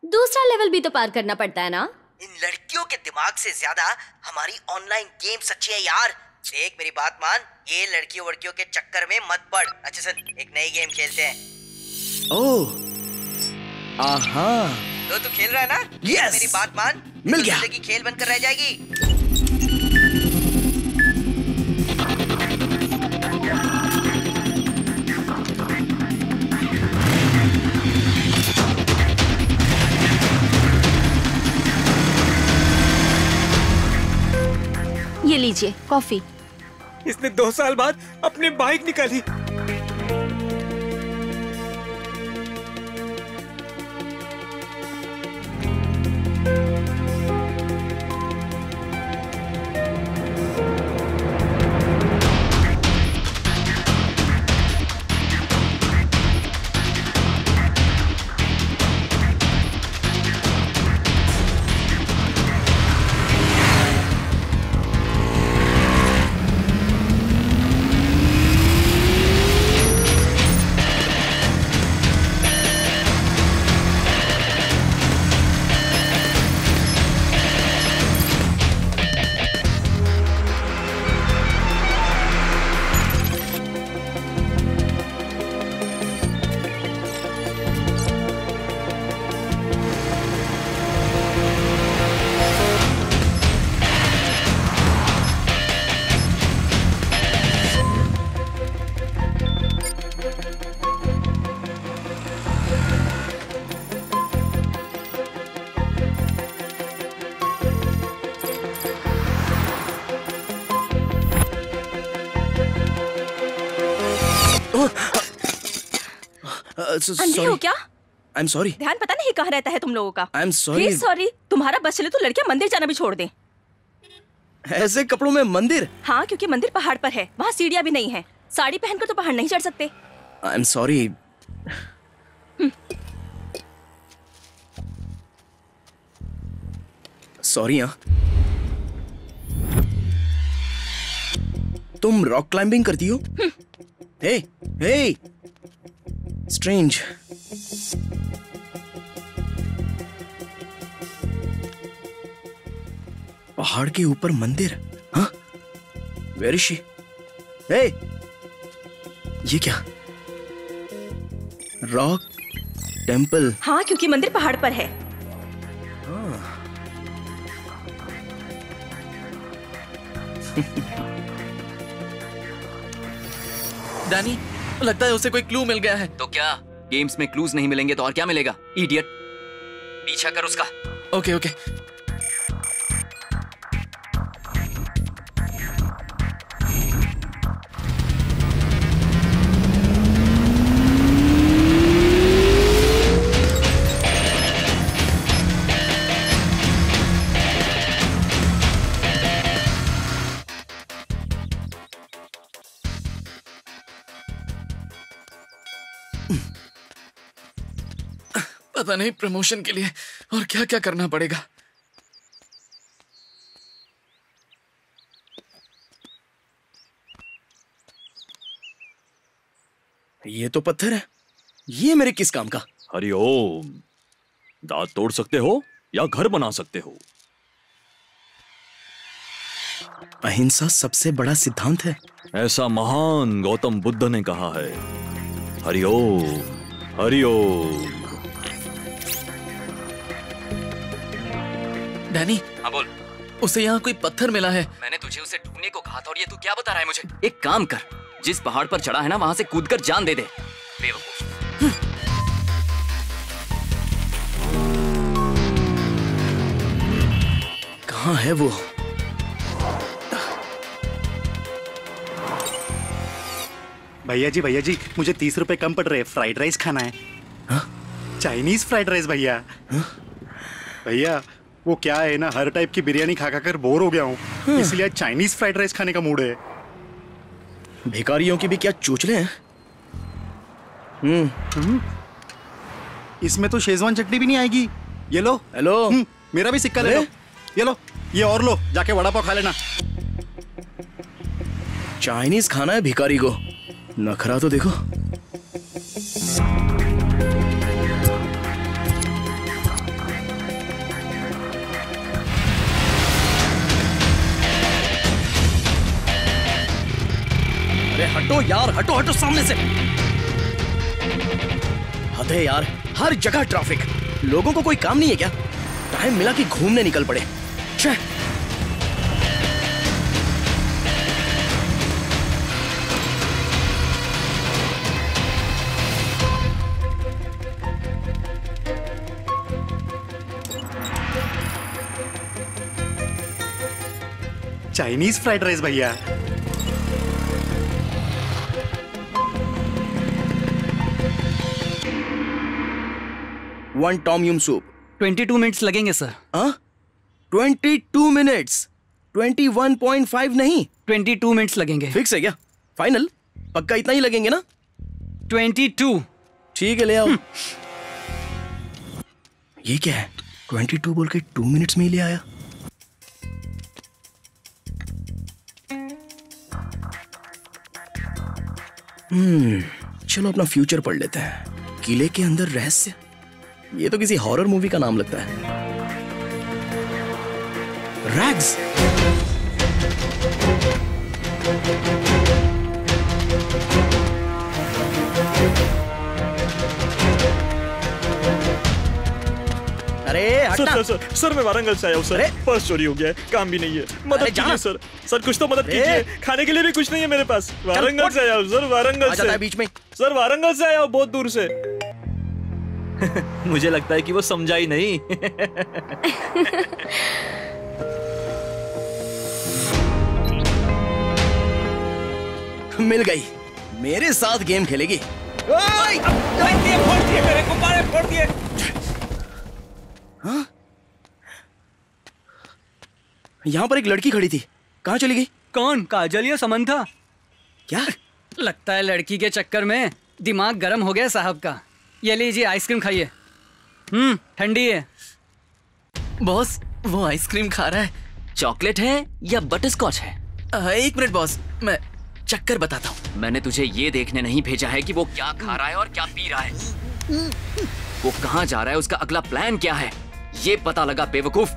दूसरा लेवल भी तो पार करना पड़ता है ना. इन लड़कियों के दिमाग से ज्यादा हमारी ऑनलाइन गेम सच्ची है यार. देख मेरी बात मान, ये लड़कियों वड़कियों के चक्कर में मत पड़. अच्छा सुन, एक नई गेम खेलते हैं. ओह, आहा. तो तू खेल रहा है ना? Yes! मेरी बात मान, मिल गया. जिंदगी खेल बनकर रह जाएगी. ये लीजिए कॉफी. इसने 2 साल बाद अपनी बाइक निकाली. अंधे हो क्या? I am sorry. ध्यान पता नहीं कहाँ रहता है तुम लोगों का। I am sorry. सॉरी। तुम्हारा बस चले तो लड़कियां मंदिर जाना भी छोड़ दें। ऐसे कपड़ों में मंदिर? हाँ, क्योंकि मंदिर पहाड़ पर है, वहाँ सीढ़ियाँ भी नहीं है। साड़ी पहनकर तो पहाड़ नहीं चढ़ सकते। I am sorry. सॉरी। हाँ, तुम रॉक क्लाइंबिंग करती हो? हे, हे, स्ट्रेंज। पहाड़ के ऊपर मंदिर? हाँ? Where is she? हे, ये क्या? Rock temple? हाँ, क्योंकि मंदिर पहाड़ पर है। डैनी, लगता है उसे कोई क्लू मिल गया है। तो क्या गेम्स में क्लूज नहीं मिलेंगे तो और क्या मिलेगा? इडियट, पीछा कर उसका। Okay okay. पता नहीं प्रमोशन के लिए और क्या क्या करना पड़ेगा। ये तो पत्थर है। ये मेरे किस काम का? हरिओम। दांत तोड़ सकते हो या घर बना सकते हो। अहिंसा सबसे बड़ा सिद्धांत है, ऐसा महान गौतम बुद्ध ने कहा है। हरिओम हरिओम। डैनी। हाँ बोल। उसे यहाँ कोई पत्थर मिला है। मैंने तुझे उसे ढूंढने को कहा था और ये तू क्या बता रहा है मुझे? एक काम कर, जिस पहाड़ पर चढ़ा है ना वहां से कूदकर जान दे दे। बेवकूफ। कहाँ है वो? भैया जी मुझे 30 रुपए कम पड़ रहे, फ्राइड राइस खाना है। चाइनीज फ्राइड राइस भैया। भैया वो क्या है ना, हर टाइप की बिरयानी खा कर बोर हो गया हूँ, इसलिए आज चाइनीज फ्राइड राइस खाने का मूड है। भिखारियों की भी क्या चोचले हैं। इसमें तो शेजवान चटनी भी नहीं आएगी। ये लो। हेलो। मेरा भी सिक्का ले लो। ये लो, ये और लो, जाके वड़ा पाव खा लेना। चाइनीज खाना है भिखारी को, नखरा तो देखो। अरे हटो यार, हटो हटो सामने से। हद है यार, हर जगह ट्रैफिक। लोगों को कोई काम नहीं है क्या? टाइम मिला कि घूमने निकल पड़े। छह। चाइनीज फ्राइड राइस भैया। One Tom yum soup. 22 minutes लगेंगे सर। 22 मिनट्स? 21.5 नहीं, 22 मिनट्स लगेंगे। फिक्स है क्या? फाइनल? पक्का इतना ही लगेंगे ना? 22। ठीक है, ले आओ। ये क्या है? 22 बोल के 2 मिनट्स में ही ले आया। चलो अपना फ्यूचर पढ़ लेते हैं। किले के अंदर रहस्य। ये तो किसी हॉरर मूवी का नाम लगता है। रैग्स। अरे हटना। सर मैं वारंगल से आया हूँ सर। पर्स चोरी हो गया है, काम भी नहीं है, मदद कीजिए सर। सर कुछ तो मदद कीजिए, खाने के लिए भी कुछ नहीं है मेरे पास। वारंगल से आया हूँ सर, वारंगल से। बीच में सर वारंगल से आया हूँ, बहुत दूर से। मुझे लगता है कि वो समझा ही नहीं। मिल गई। मेरे साथ गेम खेलेगी? फोड़ दिए मेरे गुब्बारे, फोड़ दिए। हाँ? यहाँ पर एक लड़की खड़ी थी, कहाँ चली गई? कौन? काजल या समंथा? क्या लगता है लड़की के चक्कर में दिमाग गर्म हो गया साहब का। ये लीजिए आइसक्रीम खाइए। ठंडी है। बॉस वो आइसक्रीम खा रहा है, चॉकलेट है या बटरस्कॉच है? एक मिनट बॉस, मैं चक्कर बताता हूँ। मैंने तुझे ये देखने नहीं भेजा है कि वो क्या खा रहा है और क्या पी रहा है। वो कहाँ जा रहा है, उसका अगला प्लान क्या है, ये पता लगा बेवकूफ।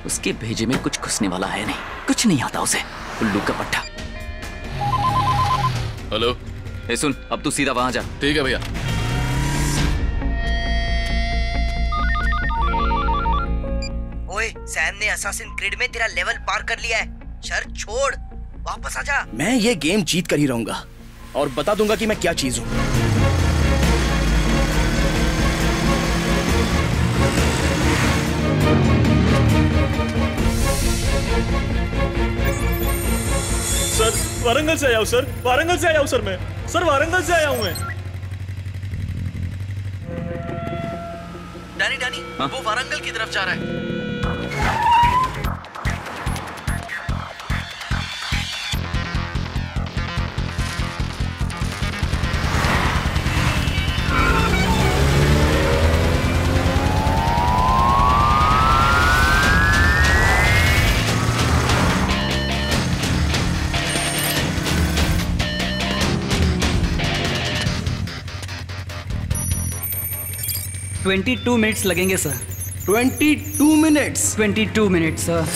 उसके भेजे में कुछ घुसने वाला है नहीं, कुछ नहीं आता उसे, उल्लू का पट्टा। हेलो। सुन, अब तू सीधा वहां जा। ठीक है भैया। ओए, सैम ने असासिन क्रीड में तेरा लेवल पार कर लिया है। शर्त छोड़, वापस आ जा। मैं ये गेम जीत कर ही रहूंगा और बता दूंगा कि मैं क्या चीज हूँ। सर वारंगल से आया हूँ सर, वारंगल से आया हूँ सर मैं। सर वारंगल से आया हूँ मैं। डैनी वो वारंगल की तरफ जा रहा है। $22 मिनट्स लगेंगे सर। 22 मिनट्स? 22 minutes sir.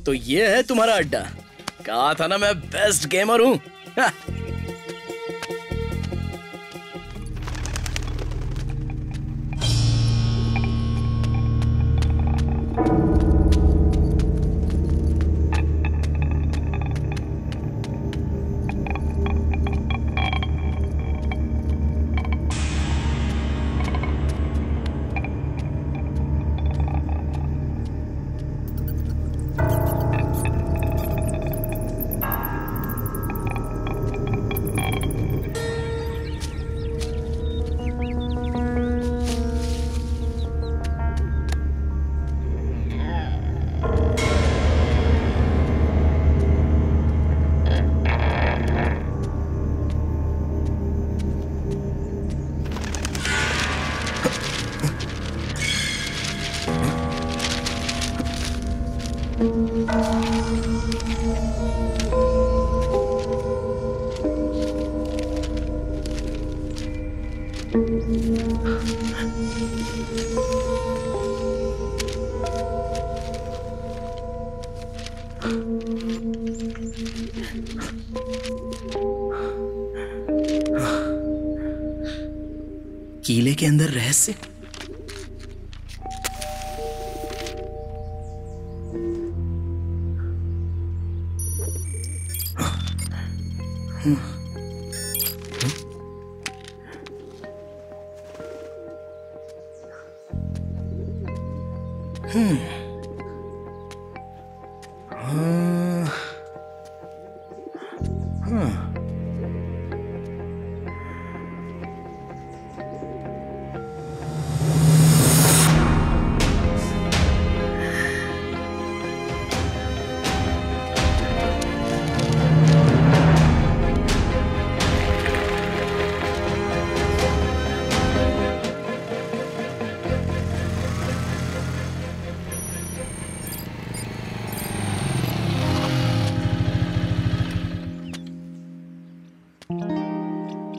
तो ये है तुम्हारा अड्डा। कहा था ना मैं बेस्ट गेमर हूँ। कीले के अंदर रहस्य।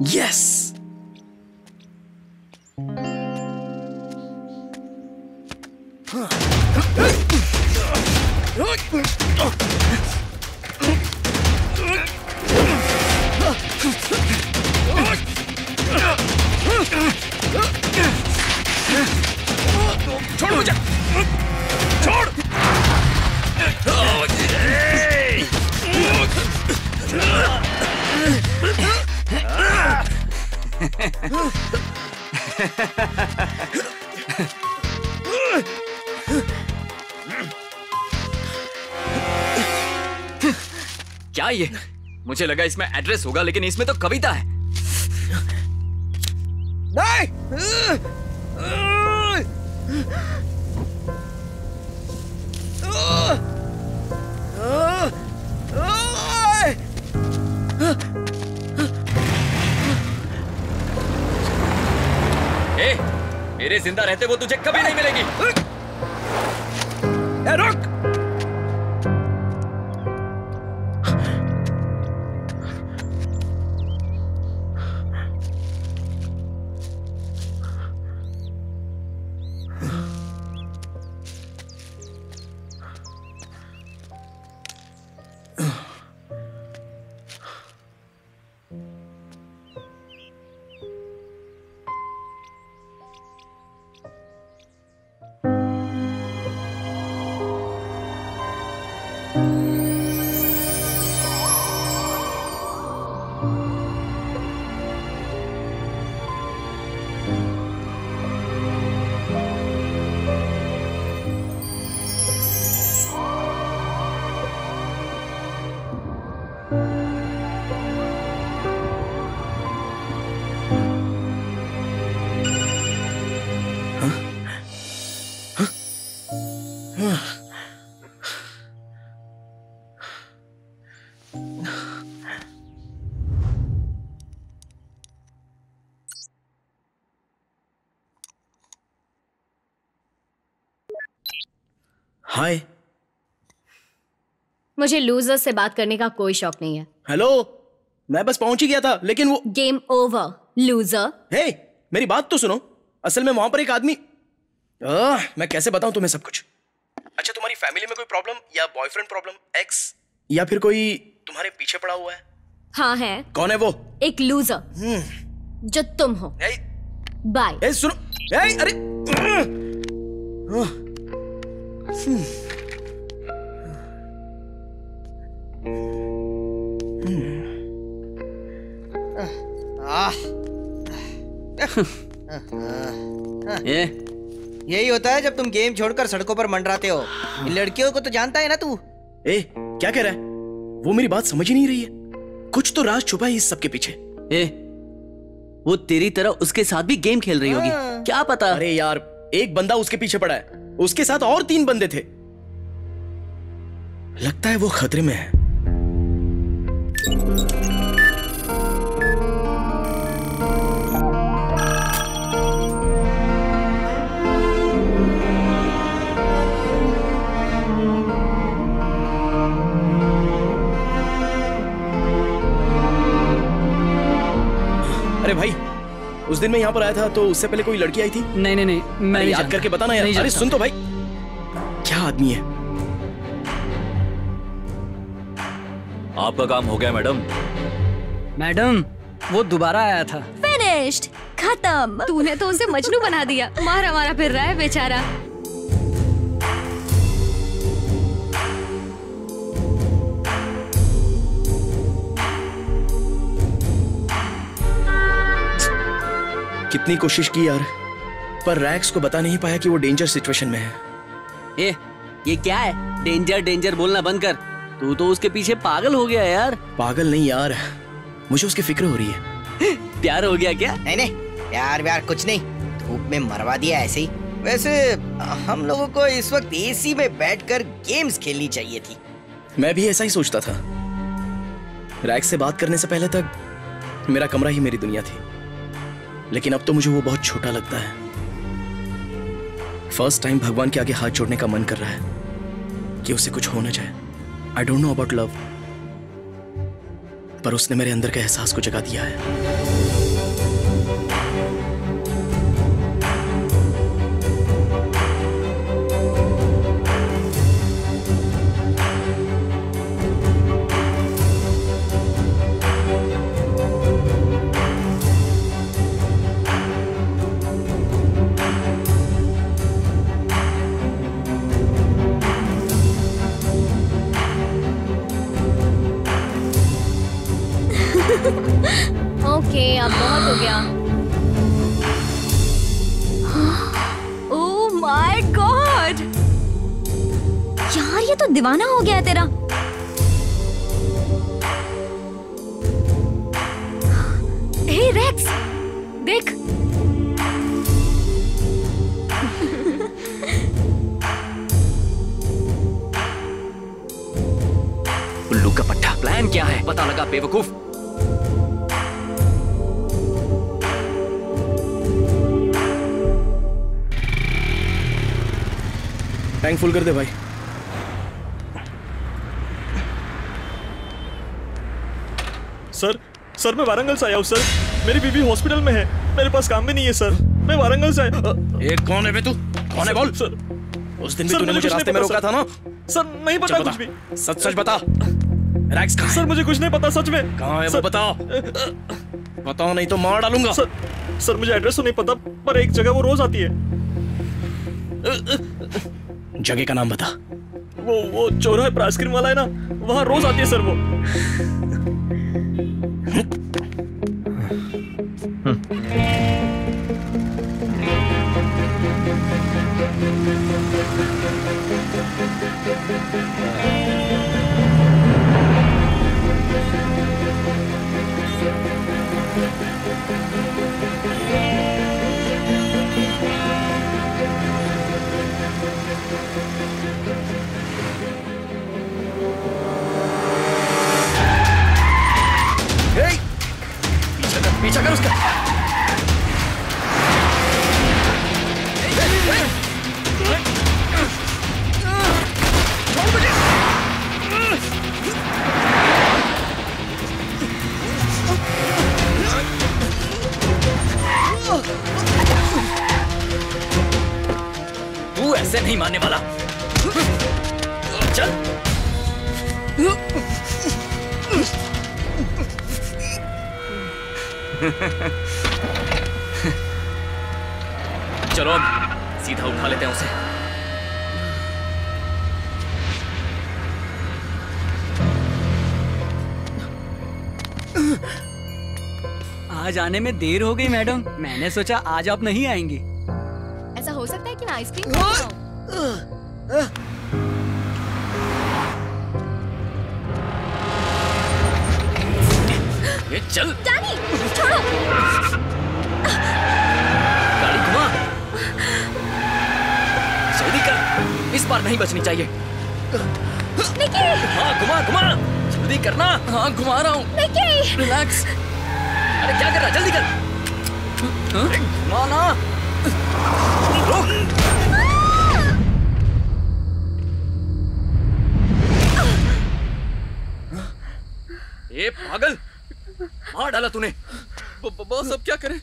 Yes! क्या ये? मुझे लगा इसमें एड्रेस होगा, लेकिन इसमें तो कविता है। नहीं! ए, मेरे जिंदा रहते वो तुझे कभी नहीं मिलेगी। रुक! हाय। मुझे लूजर से बात करने का कोई शौक नहीं है। हेलो, मैं बस पहुंच ही गया था, लेकिन वो गेम ओवर लूजर। हे, मेरी बात तो सुनो। असल में वहां पर एक आदमी मैं कैसे बताऊं तुम्हें सब कुछ। अच्छा, तुम्हारी फैमिली में कोई प्रॉब्लम या बॉयफ्रेंड प्रॉब्लम, एक्स, या फिर कोई तुम्हारे पीछे पड़ा हुआ है? हाँ है। कौन है वो? एक लूजर जो तुम हो। बाय। सुनो, अरे यही होता है जब तुम गेम छोड़कर सड़कों पर मंडराते हो। इन लड़कियों को तो जानता है ना तू। क्या कह रहा है? वो मेरी बात समझ ही नहीं रही है। कुछ तो राज छुपा है इस सब के पीछे। वो तेरी तरह उसके साथ भी गेम खेल रही होगी, क्या पता। अरे यार, एक बंदा उसके पीछे पड़ा है, उसके साथ और 3 बंदे थे। लगता है वो खतरे में है। अरे भाई, उस दिन मैं यहाँ पर आया था तो उससे पहले कोई लड़की आई थी? नहीं, मैं याद करके बताना यार। अरे सुन तो भाई, क्या आदमी है। आपका काम हो गया मैडम। मैडम, वो दोबारा आया था। फिनिश्ड, खत्म। तूने तो उसे मजनू बना दिया। मारा मारा फिर रहा है बेचारा। कितनी कोशिश की यार, पर रैक्स को बता नहीं पाया कि वो डेंजर सिचुएशन में है। ये क्या है? डेंजर बोलना बंद कर। तू तो उसके पीछे पागल हो गया यार। पागल नहीं यार, मुझे उसकी फिक्र हो रही है। प्यार हो गया क्या? नहीं, प्यार कुछ नहीं, धूप में मरवा दिया ऐसे ही। वैसे हम लोगों को इस वक्त एसी में बैठकर गेम्स खेलनी चाहिए थी। मैं भी ऐसा ही सोचता था। रैक्स से बात करने से पहले तक मेरा कमरा ही मेरी दुनिया थी, लेकिन अब तो मुझे वो बहुत छोटा लगता है। फर्स्ट टाइम भगवान के आगे हाथ जोड़ने का मन कर रहा है कि उसे कुछ हो ना जाए। I don't know about love, पर उसने मेरे अंदर के एहसास को जगा दिया है। ओके, अब बहुत हो गया। ये तो दीवाना हो गया है तेरा। हे रेक्स, देख। उल्लू का पट्टा। प्लान क्या है? पता लगा बेवकूफ। टैंक फुल कर दे भाई। सर मैं वारंगल से आया हूँ सर। मेरी बीवी हॉस्पिटल में है, मेरे पास काम भी नहीं है सर। मैं वारंगल से आया। एक कौन है बे तू? कौन है बोल? सर उस दिन भी तूने मुझे रास्ते में रोका था ना? सर नहीं पता कुछ भी। सच बता। रैक्स कहाँ है? सर मुझे कुछ नहीं पता सच में। कहाँ है वो बताओ। बताओ नहीं तो मार डालूंगा। सर मुझे एड्रेस तो नहीं पता, पर एक जगह वो रोज आती है। जगह का नाम बता। वो चौराहे पर आइसक्रीम वाला है ना, वहाँ रोज आती है सर वो। पीछा कर उसका। छोड़ मुझे। तू ऐसे नहीं मानने वाला। चल। चलो अब सीधा उठा लेते हैं उसे। आज आने में देर हो गई मैडम। मैंने सोचा आज आप नहीं आएंगी। ऐसा हो सकता है कि मैं आइसक्रीम खा रहा हूं। ये चल। डैनी छोड़ो। गाड़ी घुमा। जल्दी कर, इस बार नहीं बचनी चाहिए। निकी। हाँ घुमा घुमा, जल्दी करना। हाँ घुमा रहा हूँ। निकी। रिलैक्स। अरे क्या कर रहा है, जल्दी कर। घुमा ना। रुक। ये पागल, मार डाला तूने। बॉस अब क्या करें?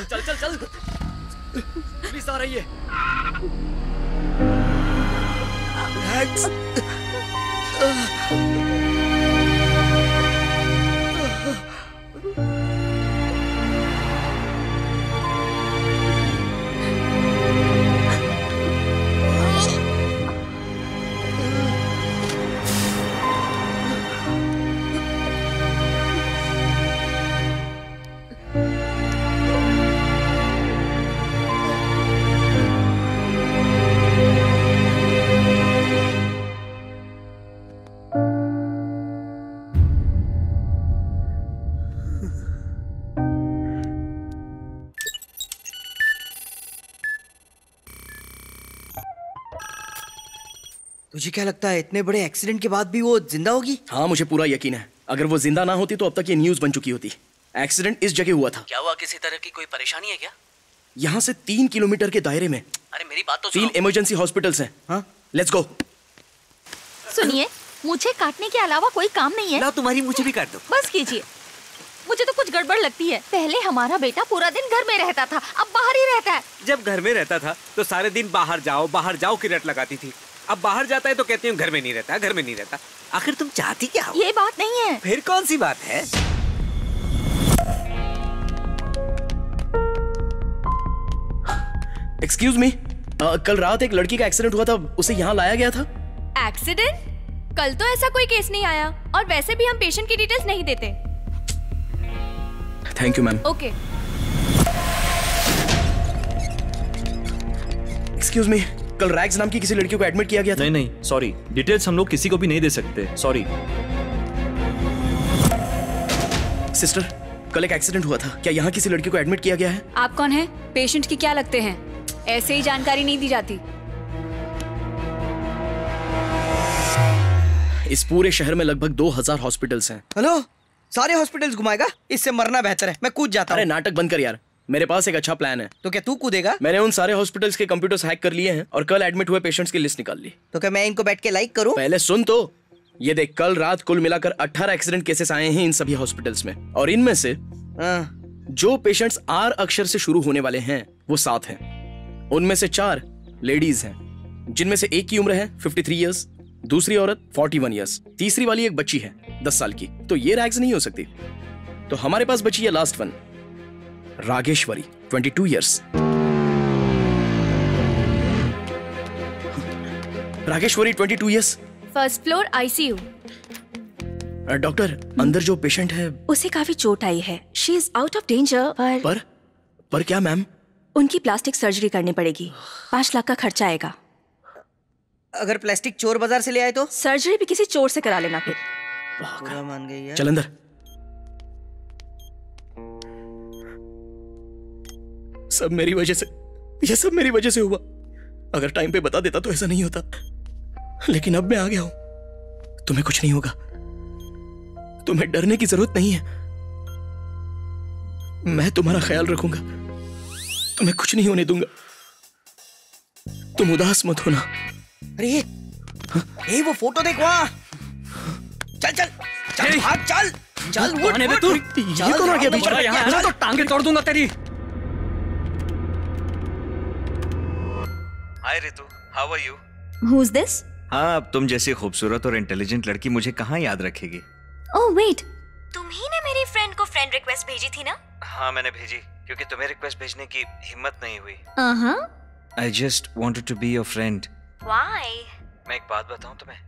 चल चल चल चल, पुलिस आ रही है। तुझे क्या लगता है इतने बड़े एक्सीडेंट के बाद भी वो जिंदा होगी? हाँ मुझे पूरा यकीन है। अगर वो जिंदा ना होती तो अब तक ये न्यूज बन चुकी होती। एक्सीडेंट इस जगह हुआ था। क्या हुआ? किसी तरह की कोई परेशानी है क्या? यहाँ से 3 किलोमीटर के दायरे में अरे मेरी बात तो 3 इमरजेंसी हॉस्पिटल्स हैं। हाँ लेट्स गो। सुनिए, मुझे काटने के अलावा कोई काम नहीं है। ला तुम्हारी मुझे भी काट दो। बस कीजिए, मुझे तो कुछ गड़बड़ लगती है। पहले हमारा बेटा पूरा दिन घर में रहता था, अब बाहर ही रहता है। जब घर में रहता था तो सारे दिन बाहर जाओ की रट लगाती थी। अब बाहर जाता है तो कहती हूँ घर में नहीं रहता, घर में नहीं रहता। आखिर तुम चाहती क्या हो? ये बात नहीं है। फिर कौन सी बात है? एक्सक्यूज मी, कल रात एक लड़की का एक्सीडेंट हुआ था, उसे यहाँ लाया गया था। एक्सीडेंट? कल तो ऐसा कोई केस नहीं आया, और वैसे भी हम पेशेंट की डिटेल्स नहीं देते। Thank you ma'am. Okay. Excuse me, कल रैग्स नाम की किसी लड़की को एडमिट किया गया था। नहीं नहीं सॉरी, डिटेल्स हम लोग किसी को भी नहीं दे सकते, सॉरी। सिस्टर, कल एक एक्सीडेंट हुआ था, क्या यहाँ किसी लड़की को एडमिट किया गया है? आप कौन है? पेशेंट की क्या लगते हैं? ऐसे ही जानकारी नहीं दी जाती। इस पूरे शहर में लगभग 2000 हॉस्पिटल्स हैं। हेलो, सारे हॉस्पिटल्स घुमाएगा? इससे मरना बेहतर है, मैं कूद जाता हूँ। अरे नाटक बंद कर यार, मेरे पास एक अच्छा प्लान है। तो क्या तू कूदेगा? मैंने उन सारे हॉस्पिटल्स के कंप्यूटर्स हैक कर लिए हैं और कल एडमिट हुए पेशेंट्स की लिस्ट निकाल ली। तो क्या मैं इनको बैठ के लाइक करूं? पहले सुन तो, ये देख, कल रात कुल मिलाकर 18 एक्सीडेंट केसेस आए हैं इन सभी हॉस्पिटल्स में, और इनमें से जो पेशेंट्स आर अक्षर से शुरू होने वाले हैं वो 7 हैं। उनमें से 4 लेडीज हैं, जिनमें से एक की उम्र है 53 इयर्स, दूसरी औरत 41 इयर्स, तीसरी वाली एक बच्ची है 10 साल की। तो ये रैग्स नहीं हो सकती। तो हमारे पास बची है last one, Rageshwari 22 years. Rageshwari 22 years, first floor ICU. Doctor, अंदर जो पेशेंट है उसे काफी चोट आई है, she is out of danger. पर क्या मैम? उनकी प्लास्टिक सर्जरी करनी पड़ेगी, 5 लाख का खर्चा आएगा। अगर प्लास्टिक चोर बाजार से ले आए तो? सर्जरी भी किसी चोर से करा लेना फिर। पूरा मान गई है। चल अंदर। सब मेरी वजह से, ये सब मेरी वजह से हुआ। अगर टाइम पे बता देता तो ऐसा नहीं होता, लेकिन अब मैं आ गया हूं। तुम्हें कुछ नहीं होगा, तुम्हें डरने की जरूरत नहीं है। मैं तुम्हारा ख्याल रखूंगा, तुम्हें कुछ नहीं होने दूंगा। तुम उदास मत होना। अरे ये वो फोटो देख वहां। चल चल चल, भाग, चल चल, उठ, आने दे तू। चल, ये कौन आ गया बीच में? यहाँ यहाँ तो टांगे तोड़ दूंगा तेरी। Hi Ritu, how are you? Who is this? हाँ, अब तुम जैसी खूबसूरत और इंटेलिजेंट लड़की मुझे कहाँ याद रखेगी? ओह वेट, तुम ही ने मेरी फ्रेंड को फ्रेंड रिक्वेस्ट भेजी थी ना? हाँ मैंने भेजी, क्योंकि तुम्हें रिक्वेस्ट भेजने की हिम्मत नहीं हुई। I just wanted to be your friend. Why? मैं एक बात बताऊं तुम्हें?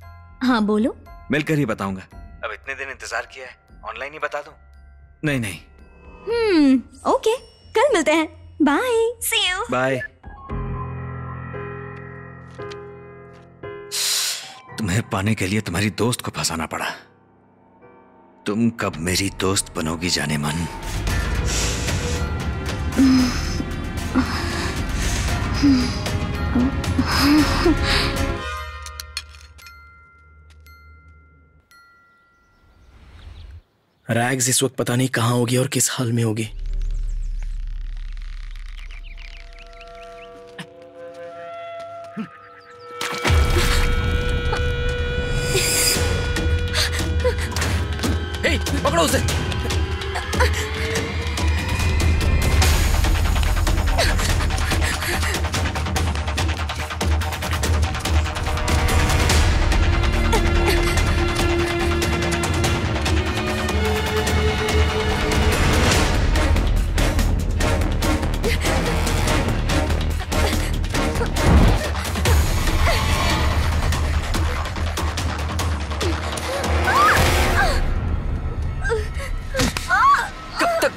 हाँ बोलो। मिलकर ही बताऊंगा। अब इतने दिन इंतजार किया है, ऑनलाइन ही बता दूं? नहीं नहीं। ओके, कल मिलते हैं। Bye, see you. बाय। तुम्हें पाने के लिए तुम्हारी दोस्त को फंसाना पड़ा। तुम कब मेरी दोस्त बनोगी जाने मन? रैग्स इस वक्त पता नहीं कहां होगी और किस हाल में होगी। हे, पकड़ो उसे।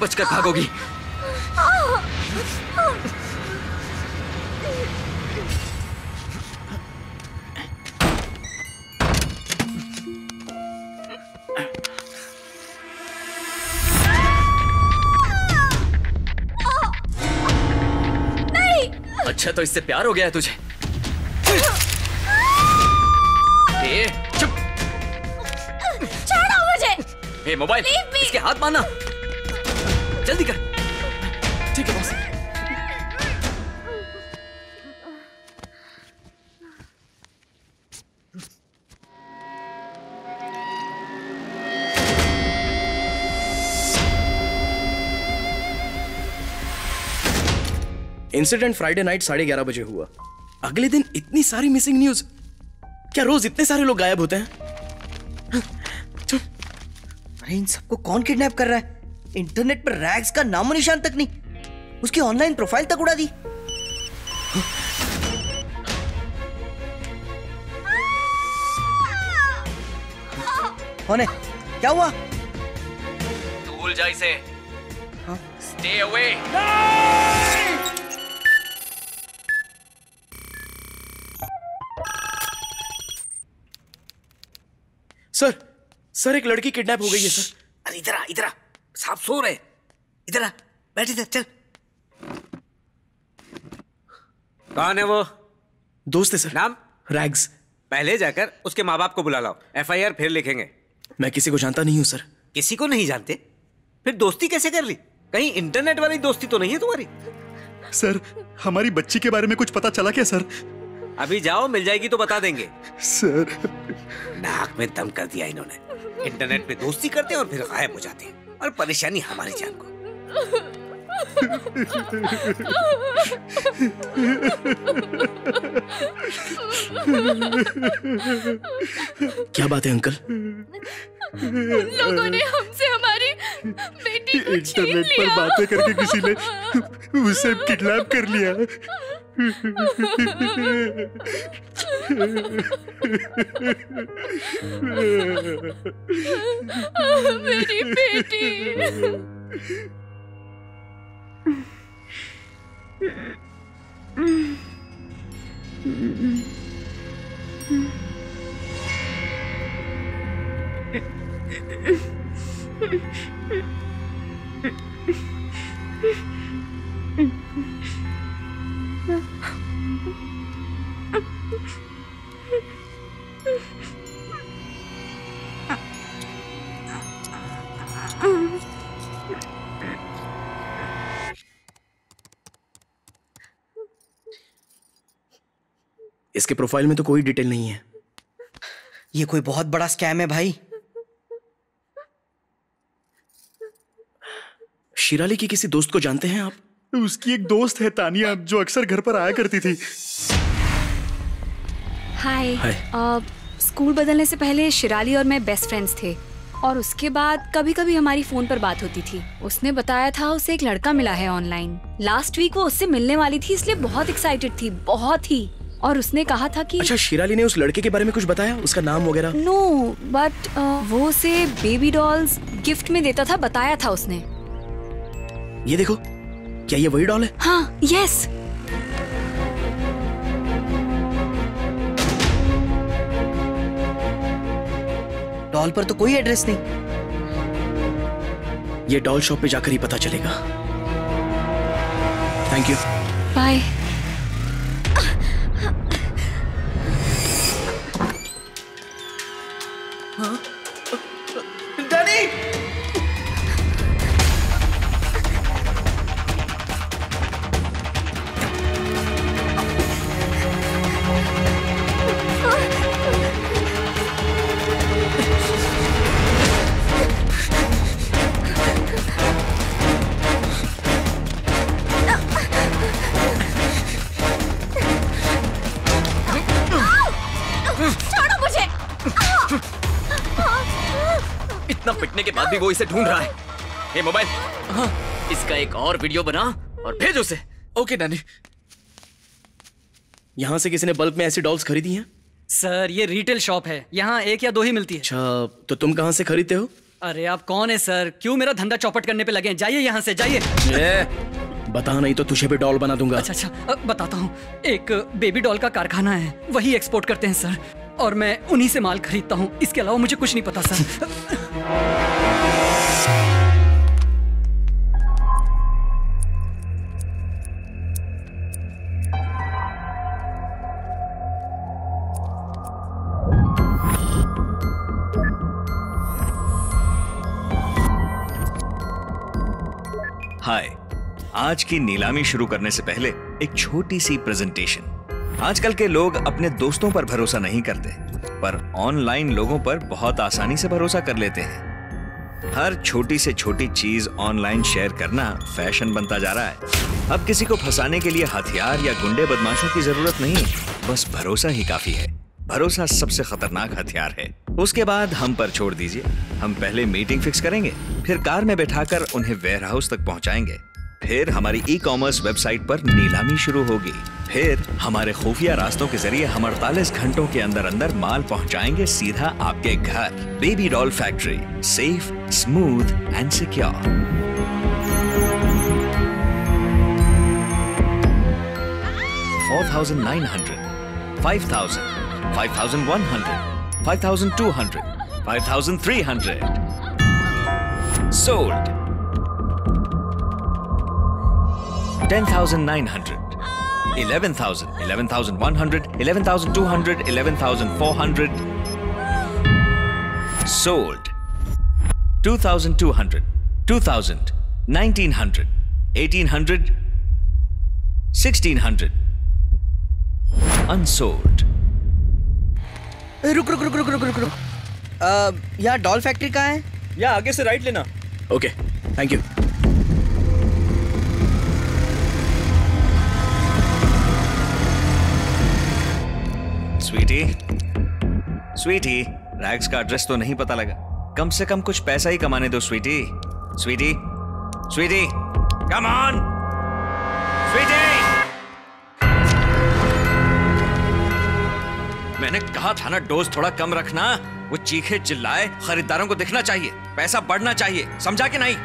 बचकर भागोगी? अच्छा तो इससे प्यार हो गया है तुझे? ए, चुप। छोड़ो मुझे। ए, मोबाइल इसके हाथ मारना, जल्दी कर। ठीक है बॉस। इंसिडेंट फ्राइडे नाइट 11:30 बजे हुआ। अगले दिन इतनी सारी मिसिंग न्यूज। क्या रोज इतने सारे लोग गायब होते हैं? अरे इन सबको कौन किडनैप कर रहा है? इंटरनेट पर रैग्स का नामो निशान तक नहीं, उसकी ऑनलाइन प्रोफाइल तक उड़ा दी। कौन है? क्या हुआ? तू भूल जा इसे। Stay away. सर एक लड़की किडनैप हो गई है सर। अरे इधर आ साहब सो रहे। इधर आ, बैठ इधर, चल। कौन है वो? दोस्त है सर। नाम? रैग्स। पहले जाकर उसके माँ बाप को बुला लाओ, FIR फिर लिखेंगे। मैं किसी को जानता नहीं हूँ सर। किसी को नहीं जानते? फिर दोस्ती कैसे कर ली? कहीं इंटरनेट वाली दोस्ती तो नहीं है तुम्हारी? सर हमारी बच्ची के बारे में कुछ पता चला क्या सर? अभी जाओ, मिल जाएगी तो बता देंगे। सर नाक में दम कर दिया इन्होंने। इंटरनेट पे दोस्ती करते हैं और फिर गायब हो जाते हैं, और परेशानी हमारी जान को। क्या बात है अंकल? लोगों ने हमसे हमारी बेटी को छीन इंटरनेट पर लिया। बातें करके किसी ने उसे किडनैप कर लिया। मेरी बेटी। इसके प्रोफाइल में तो कोई डिटेल नहीं है। ये कोई बहुत बड़ा स्कैम है भाई। शिराली की किसी दोस्त को जानते हैं आप? उसकी एक दोस्त है तानिया, जो अक्सर घर पर आया करती थी। हाय। स्कूल बदलने से पहले शिराली और मैं बेस्ट फ्रेंड्स थे, और उसके बाद कभी कभी हमारी फोन पर बात होती थी। उसने बताया था उसे एक लड़का मिला है ऑनलाइन। लास्ट वीक वो उससे मिलने वाली थी, इसलिए बहुत एक्साइटेड थी, बहुत ही। और उसने कहा था कि अच्छा, शिराली ने उस लड़के के बारे में कुछ बताया, उसका नाम वगैरह? नो, बट वो उसे बेबी डॉल्स गिफ्ट में देता था, बताया था उसने। ये देखो, क्या ये वही डॉल है? हाँ, यस। डॉल पर तो कोई एड्रेस नहीं। ये डॉल शॉप पे जाकर ही पता चलेगा। Thank you. बाय। डैडी! छोड़ो मुझे। इतना पिटने के बाद भी वो इसे ढूंढ रहा है। ये मोबाइल, इसका एक और वीडियो बना और भेज उसे। ओके नानी। यहाँ से किसी ने बल्क में ऐसी डॉल्स खरीदी हैं? सर ये रिटेल शॉप है, यहाँ 1 या 2 ही मिलती है। अच्छा, तो तुम कहाँ से खरीदते हो? अरे आप कौन है सर? क्यों मेरा धंधा चौपट करने पे लगे हैं? जाइए यहाँ से, जाइए। बता, नहीं तो तुझे भी डॉल बना दूंगा। अच्छा, बताता हूँ। एक बेबी डॉल का कारखाना है, वही एक्सपोर्ट करते हैं सर, और मैं उन्हीं से माल खरीदता हूँ। इसके अलावा मुझे कुछ नहीं पता सर। हाय, आज की नीलामी शुरू करने से पहले एक छोटी सी प्रेजेंटेशन। आजकल के लोग अपने दोस्तों पर भरोसा नहीं करते, पर ऑनलाइन लोगों पर बहुत आसानी से भरोसा कर लेते हैं। हर छोटी से छोटी चीज ऑनलाइन शेयर करना फैशन बनता जा रहा है। अब किसी को फंसाने के लिए हथियार या गुंडे बदमाशों की जरूरत नहीं, बस भरोसा ही काफी है। भरोसा सबसे खतरनाक हथियार है। उसके बाद हम पर छोड़ दीजिए। हम पहले मीटिंग फिक्स करेंगे, फिर कार में बैठाकर उन्हें वेयर हाउस तक पहुंचाएंगे, फिर हमारी ई-कॉमर्स वेबसाइट पर नीलामी शुरू होगी, फिर हमारे खुफिया रास्तों के जरिए हम 48 घंटों के अंदर अंदर माल पहुंचाएंगे सीधा आपके घर। Baby doll factory, safe, smooth and secure. 4,900, 5,000, 5,100, 5,200, 5,300. Sold. 10,900, 11,000, 11,100, 11,200, 11,400. Sold. 2,200, 2,000, 1,900, 1,800, 1,600. Unsold. रुक रुक रुक रुक रुक रुक रुक। यहाँ डॉल फैक्ट्री कहाँ है? यहाँ आगे से राइट लेना। Okay, thank you. Sweetie, sweetie, Rags का एड्रेस तो नहीं पता लगा। कम से कम कुछ पैसा ही कमाने दो sweetie. Sweetie, sweetie, come on, sweetie. मैंने कहा था ना डोज थोड़ा कम रखना। वो चीखे चिल्लाए, खरीदारों को दिखना चाहिए, पैसा बढ़ना चाहिए, समझा कि नहीं?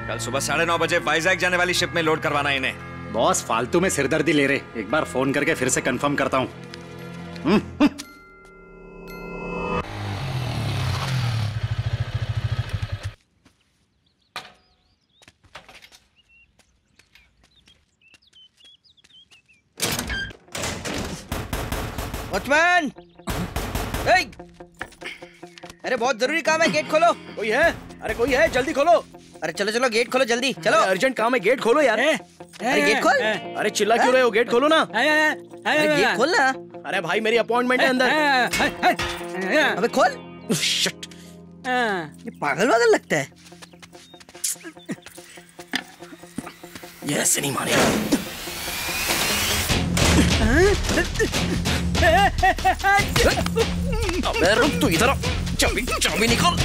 कल सुबह 9:30 बजे वाइजैक जाने वाली शिप में लोड करवाना इन्हें। बॉस फालतू में सिरदर्दी ले रहे, एक बार फोन करके फिर से कंफर्म करता हूँ। वॉचमैन! अरे बहुत जरूरी काम है, गेट खोलो। कोई है? अरे कोई है, जल्दी खोलो। अरे चलो चलो गेट खोलो जल्दी, चलो। अर्जेंट काम है, गेट खोलो यार। अरे गेट खोल। अरे चिल्ला क्यों रहे हो, गेट खोलो ना। अरे गेट खोल ना। अरे भाई मेरी अपॉइंटमेंट है अंदर। अबे खोल। शिट, ये पागल वागल लगता है। ये ऐसे नहीं मानेगा। अबे रुक तू इधर आ। चाबी चाबी निकाल।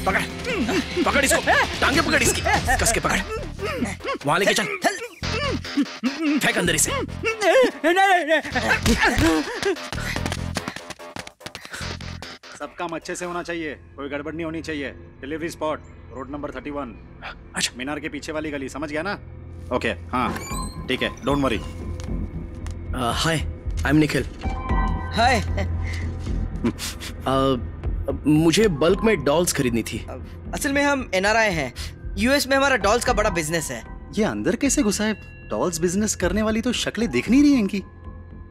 पकड़ पकड़ इसको, टांगे पकड़ इसकी, कस के पकड़, वहां लेके चल, फेंक अंदर इसे। सब काम अच्छे से होना चाहिए, कोई गड़बड़ नहीं होनी चाहिए। Delivery spot road number 31। अच्छा, मीनार के पीछे वाली गली, समझ गया ना? ओके, हाँ ठीक है, don't worry. Hi, I am Nikhil. Hi. मुझे बल्क में डॉल्स खरीदनी थी। असल में हम NRI हैं, यूएस में हमारा डॉल्स का बड़ा बिजनेस है। ये अंदर कैसे घुसा है? डॉल्स बिजनेस करने वाली तो शक्लें दिख नहीं रही हैं इनकी।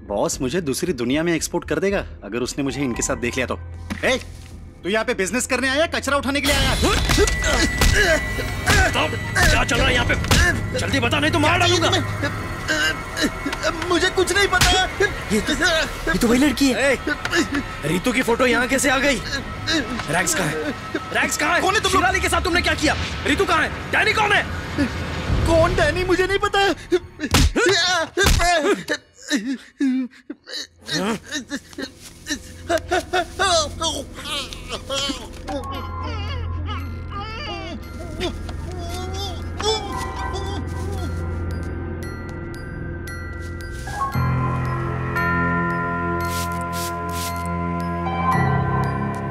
बॉस मुझे दूसरी दुनिया में एक्सपोर्ट कर देगा अगर उसने मुझे इनके साथ देख लिया तो। ए, तू यहाँ पे बिजनेस करने आया, कचरा उठाने के लिए आया? क्या चल रहा है यहाँ पे? जल्दी बता नहीं तो मार डालूंगा। मुझे कुछ नहीं पता। ये तो वही लड़की है। रितु की फोटो यहाँ कैसे आ गई? रैक्स कहाँ है? रैक्स कहाँ है? कौन है तुम? शिराली के साथ तुमने क्या किया? रितु कहाँ है? डैनी कौन है? कौन डैनी? मुझे नहीं पता।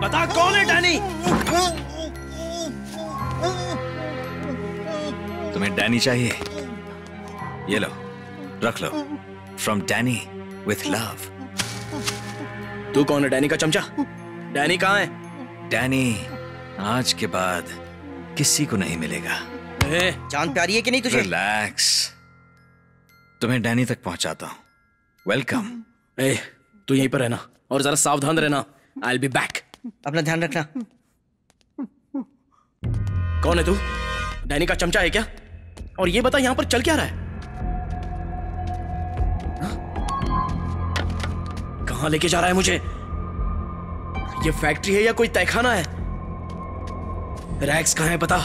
बता कौन है डैनी? तुम्हें डैनी चाहिए? ये लो, रख लो। From Danny with love. तू कौन है? डैनी का चमचा? डैनी कहाँ है? डैनी आज के बाद किसी को नहीं मिलेगा। जान प्यारी है कि नहीं तुझे? रिलैक्स, तुम्हें डैनी तक पहुंचाता हूं। वेलकम। तू यहीं पर रहना और जरा सावधान रहना। I will be back. अपना ध्यान रखना। कौन है तू? डैनी का चमचा है क्या? और ये बता यहाँ पर चल क्या रहा है? कहाँ लेके जा रहा है मुझे? ये फैक्ट्री है या कोई तहखाना है? रैक्स कहाँ है बता?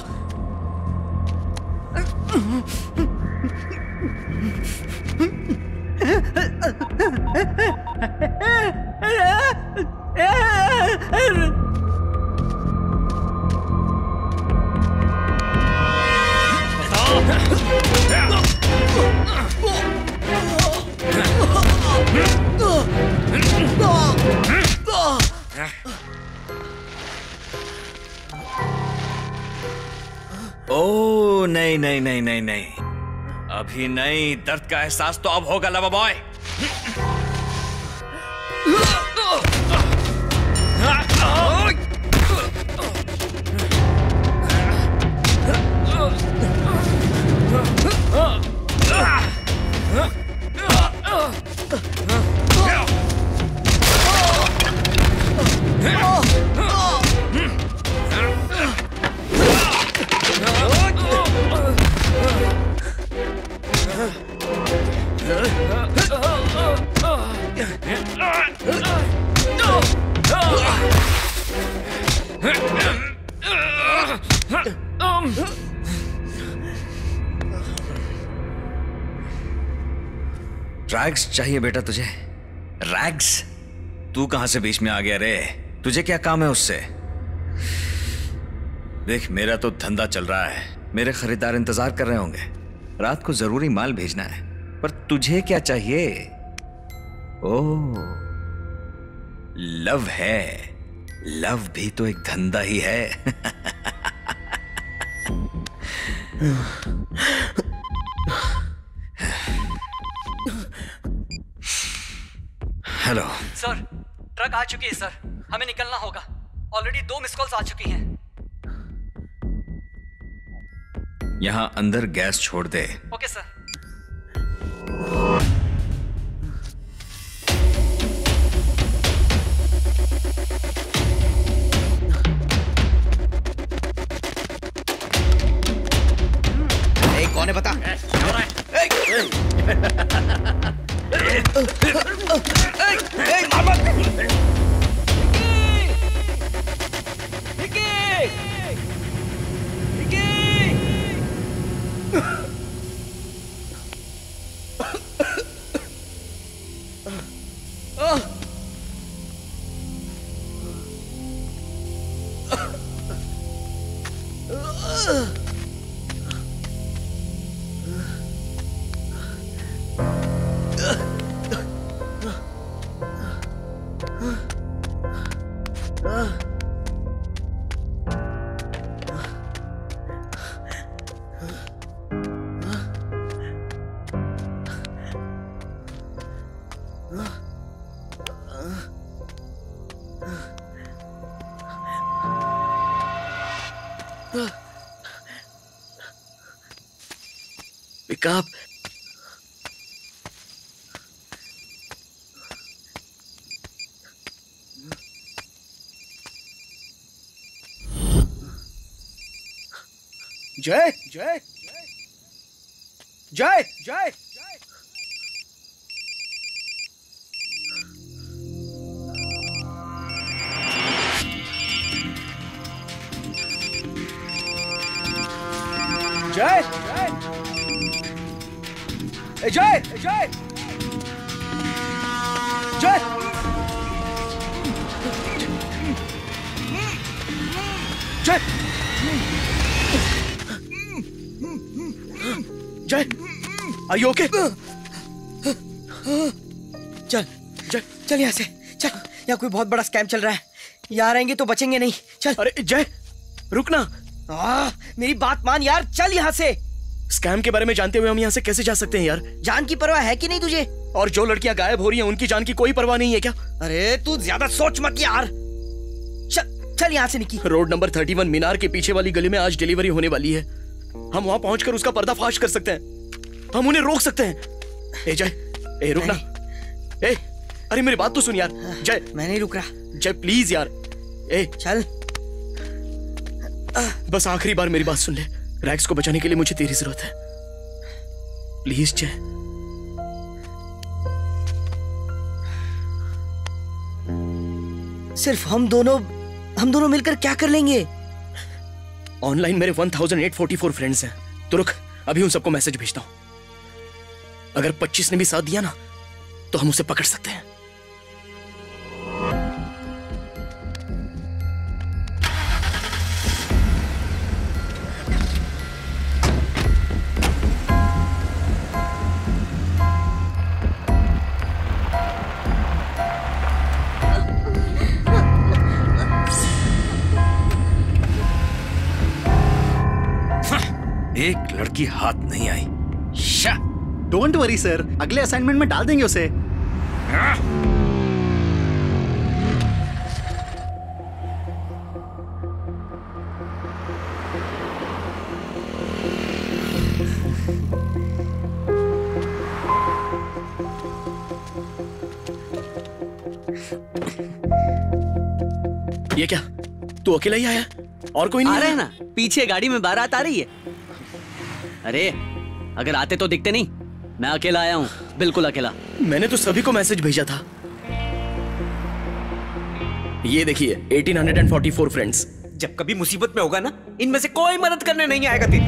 ओ नहीं नहीं नहीं नहीं नहीं, अभी नहीं, दर्द का एहसास तो अब होगा लवा बॉय। रैग्स चाहिए बेटा तुझे? रैग्स? तू कहां से बीच में आ गया रे? तुझे क्या काम है उससे? देख, मेरा तो धंधा चल रहा है, मेरे खरीदार इंतजार कर रहे होंगे, रात को जरूरी माल भेजना है, पर तुझे क्या चाहिए? ओह, लव है। लव भी तो एक धंधा ही है। हेलो सर, ट्रक आ चुकी है सर, हमें निकलना होगा। ऑलरेडी 2 मिस कॉल्स आ चुकी हैं। यहां अंदर गैस छोड़ दे। Okay sir. कौन है बता? पिकअप। जय जय जय जय जय जय जय जय जय जय जय आर यू ओके? चल जय, चल यहाँ से चल। यहाँ कोई बहुत बड़ा स्कैम चल रहा है, यहाँ रहेंगे तो बचेंगे नहीं। चल। अरे जय रुकना। मेरी बात मान यार, चल यहाँ से। स्कैम के बारे में जानते हुए हम यहाँ से कैसे जा सकते हैं यार? जान की परवाह है कि नहीं तुझे? और जो लड़कियां गायब हो रही हैं उनकी जान की कोई परवाह नहीं है क्या? अरे तू ज्यादा सोच मत यार। चल चल यहाँ से निकी। रोड नंबर 31 मीनार के पीछे वाली गली में आज डिलीवरी होने वाली है। हम वहां पहुंचकर उसका पर्दाफाश कर सकते हैं, हम उन्हें रोक सकते हैं। ए जय, ए रुकना। ए अरे मेरी बात तो सुन यार। जय मैं नहीं रुक रहा। जय प्लीज यार। ए चल, बस आखिरी बार मेरी बात सुन ले। रैक्स को बचाने के लिए मुझे तेरी जरूरत है, प्लीज जय। सिर्फ हम दोनों मिलकर क्या कर लेंगे? ऑनलाइन मेरे 1844 फ्रेंड्स हैं। तो रुक, अभी उन सबको मैसेज भेजता हूं। अगर 25 ने भी साथ दिया ना तो हम उसे पकड़ सकते हैं। एक लड़की हाथ नहीं आई। अच्छा, डोंट वरी सर, अगले असाइनमेंट में डाल देंगे उसे। ये क्या, तू अकेला ही आया? और कोई नहीं आ रहा है ना? पीछे गाड़ी में बारात आ रही है। अरे अगर आते तो दिखते नहीं। मैं अकेला आया हूँ, बिल्कुल अकेला। मैंने तो सभी को मैसेज भेजा था। ये देखिए 1844 फ्रेंड्स। जब कभी मुसीबत में होगा ना, इनमें से कोई मदद करने नहीं आएगा तेरी।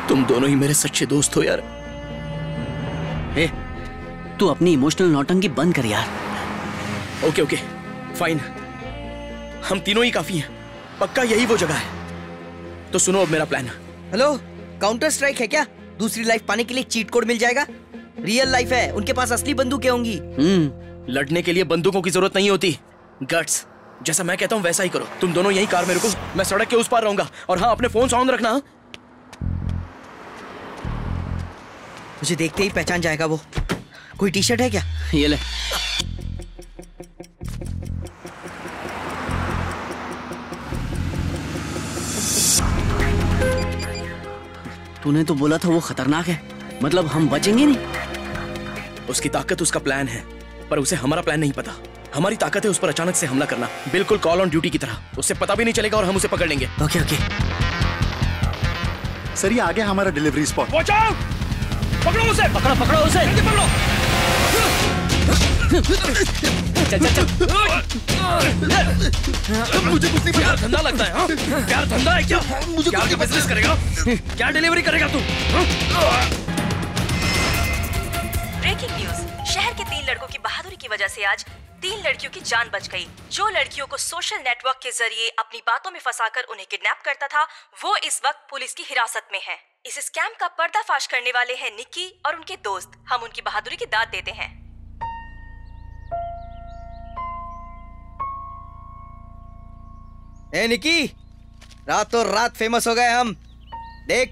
तुम दोनों ही मेरे सच्चे दोस्त हो यार। ए, तू अपनी इमोशनल नौटंकी बंद कर यार। ओके ओके फाइन, हम तीनों ही काफी हैं। पक्का यही वो जगह है। तो सुनो अब मेरा प्लान। हेलो, काउंटर स्ट्राइक है क्या? दूसरी लाइफ पाने के लिए चीट कोड मिल जाएगा? रियल लाइफ है, उनके पास असली बंदूकें होंगी। लड़ने के लिए बंदूकों की जरूरत नहीं होती। गट्स, जैसा मैं कहता हूँ वैसा ही करो। तुम दोनों यही कार में रुको, मैं सड़क के उस पार रहूंगा। और हाँ, अपने फोन ऑन रखना। मुझे देखते ही पहचान जाएगा वो। कोई टी शर्ट है क्या? ये ले। तूने तो बोला था वो खतरनाक है, मतलब हम बचेंगे नहीं। उसकी ताकत उसका प्लान है, पर उसे हमारा प्लान नहीं पता। हमारी ताकत है उस पर अचानक से हमला करना, बिल्कुल कॉल ऑन ड्यूटी की तरह। उससे पता भी नहीं चलेगा और हम उसे पकड़ लेंगे। ओके ओके सर, ये आ गया हमारा डिलीवरी स्पॉट। Watch out! पकड़ो उसे! पकड़ो पकड़ो उसे! जल्दी पकड़ो! चल चल चल। मुझे कुछ नहीं पता। धंधा लगता है? हाँ? प्यार धंधा है क्या? मुझे क्या बिजनेस करेगा? क्या डिलीवरी करेगा तू? ब्रेकिंग न्यूज, शहर के 3 लड़कों की बहादुरी की वजह से आज 3 लड़कियों की जान बच गई। जो लड़कियों को सोशल नेटवर्क के जरिए अपनी बातों में फंसाकर उन्हें किडनैप करता था, वो इस वक्त पुलिस की हिरासत में है। इस स्कैम का पर्दाफाश करने वाले हैं निक्की और उनके दोस्त। हम उनकी बहादुरी की दाद देते हैं। ए निक्की, रातों रात फेमस हो गए हम। देख,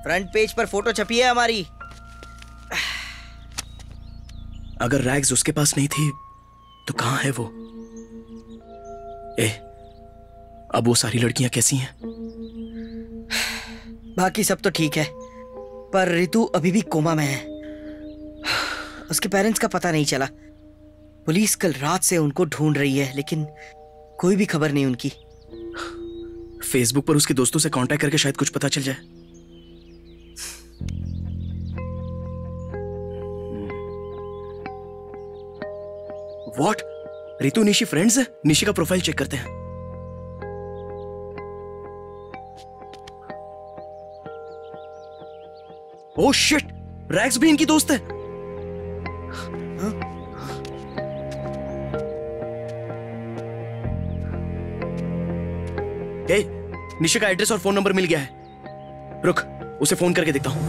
फ्रंट पेज पर फोटो छपी है हमारी। अगर रैग्स उसके पास नहीं थी तो कहां है वो? अब वो सारी लड़कियां कैसी हैं? बाकी सब तो ठीक है, पर रितु अभी भी कोमा में है। उसके पेरेंट्स का पता नहीं चला। पुलिस कल रात से उनको ढूंढ रही है, लेकिन कोई भी खबर नहीं उनकी। फेसबुक पर उसके दोस्तों से कांटेक्ट करके शायद कुछ पता चल जाए। व्हाट? रितु निशी फ्रेंड्स है? निशी का प्रोफाइल चेक करते हैं। ओह शिट, रैग्स भी इनकी दोस्त है। निशी का एड्रेस और फोन नंबर मिल गया है। रुक, उसे फोन करके देखता हूं।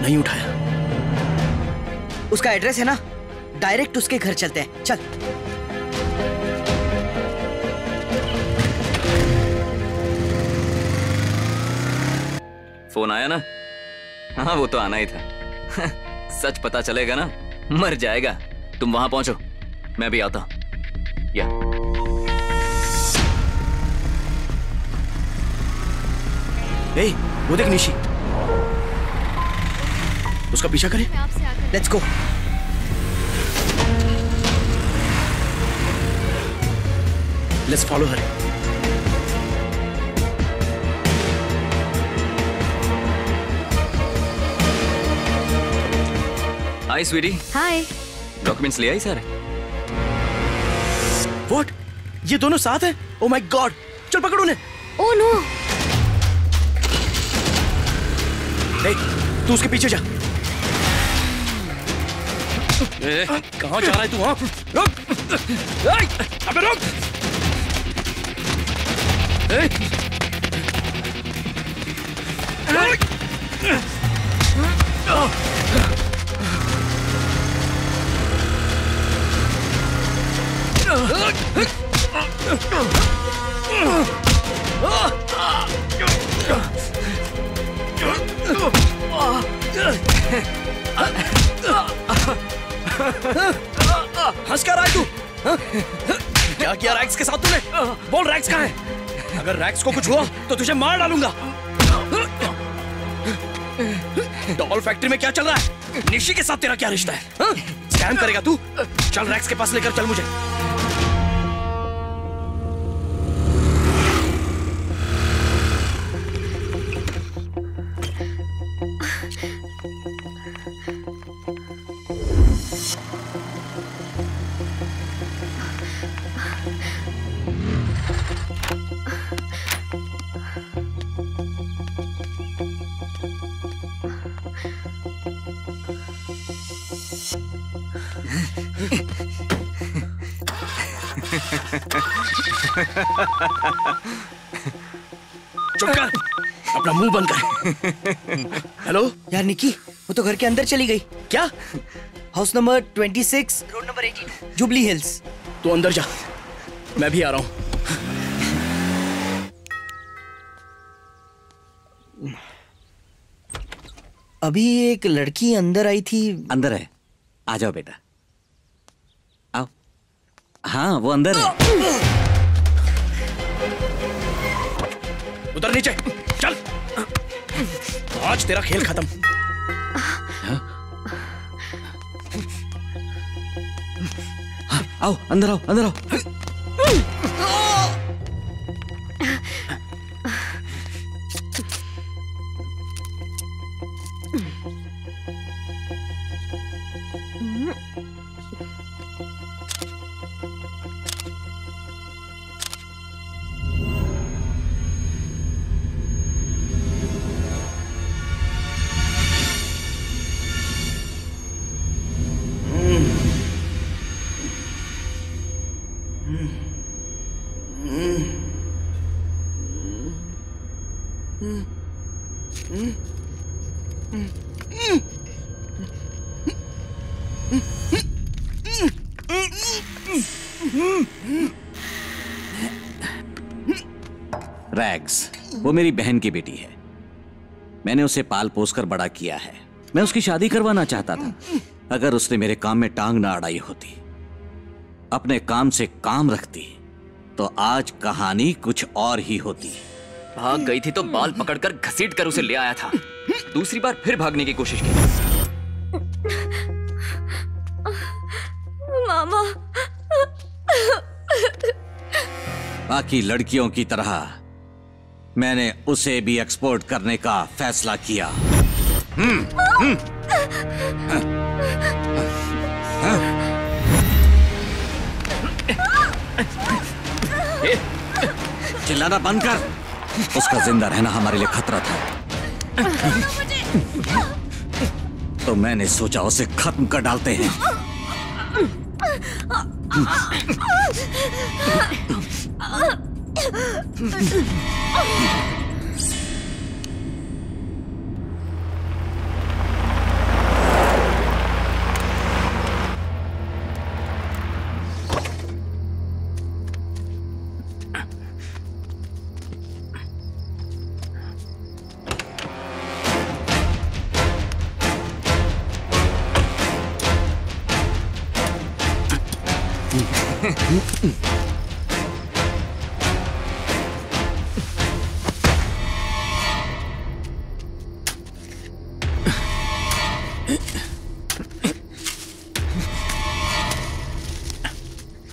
नहीं उठाया। उसका एड्रेस है ना, डायरेक्ट उसके घर चलते हैं। चल। फोन आया ना? हाँ, वो तो आना ही था। सच पता चलेगा ना, मर जाएगा। तुम वहां पहुंचो, मैं भी आता हूं। या वो देख निशी, उसका पीछा करें। Let's go. Let's follow her. Hi sweetie. Hi. Documents ले आई सारे? व्हाट? ये दोनों साथ हैं? ओह माय गॉड, चल पकड़ उन्हें। Oh no. तू उसके पीछे जा। कहां जा रहा है तू? हाँ, रुक। अबे रुक। हंस क्या रहा है तू? क्या किया रैक्स के साथ तूने? बोल रैक्स कहाँ है? अगर रैक्स को कुछ हुआ तो तुझे मार डालूंगा। डॉल फैक्ट्री में क्या चल रहा है? निशी के साथ तेरा क्या रिश्ता है? स्कैम करेगा तू? चल रैक्स के पास लेकर चल मुझे। चुप कर, अपना मुंह बंद कर। हेलो यार निकी, वो तो घर के अंदर चली गई। क्या? House number 26, road number 18, jubilee hills. तू अंदर जा, मैं भी आ रहा हूं। अभी एक लड़की अंदर आई थी। अंदर है, आ जाओ बेटा, आओ। हाँ वो अंदर है। उधर नीचे चल, आज तेरा खेल खत्म। आओ अंदर आओ, अंदर आओ। रैग्स, वो मेरी बहन की बेटी है। मैंने उसे पाल पोस कर बड़ा किया है। मैं उसकी शादी करवाना चाहता था। अगर उसने मेरे काम में टांग ना अड़ाई होती, अपने काम से काम रखती, तो आज कहानी कुछ और ही होती। भाग गई थी तो बाल पकड़कर घसीट कर उसे ले आया था। दूसरी बार फिर भागने की कोशिश की। मामा। बाकी लड़कियों की तरह मैंने उसे भी एक्सपोर्ट करने का फैसला किया। चिल्लाना बंद कर। उसका जिंदा रहना हमारे लिए खतरा था, तो मैंने सोचा उसे खत्म कर डालते हैं।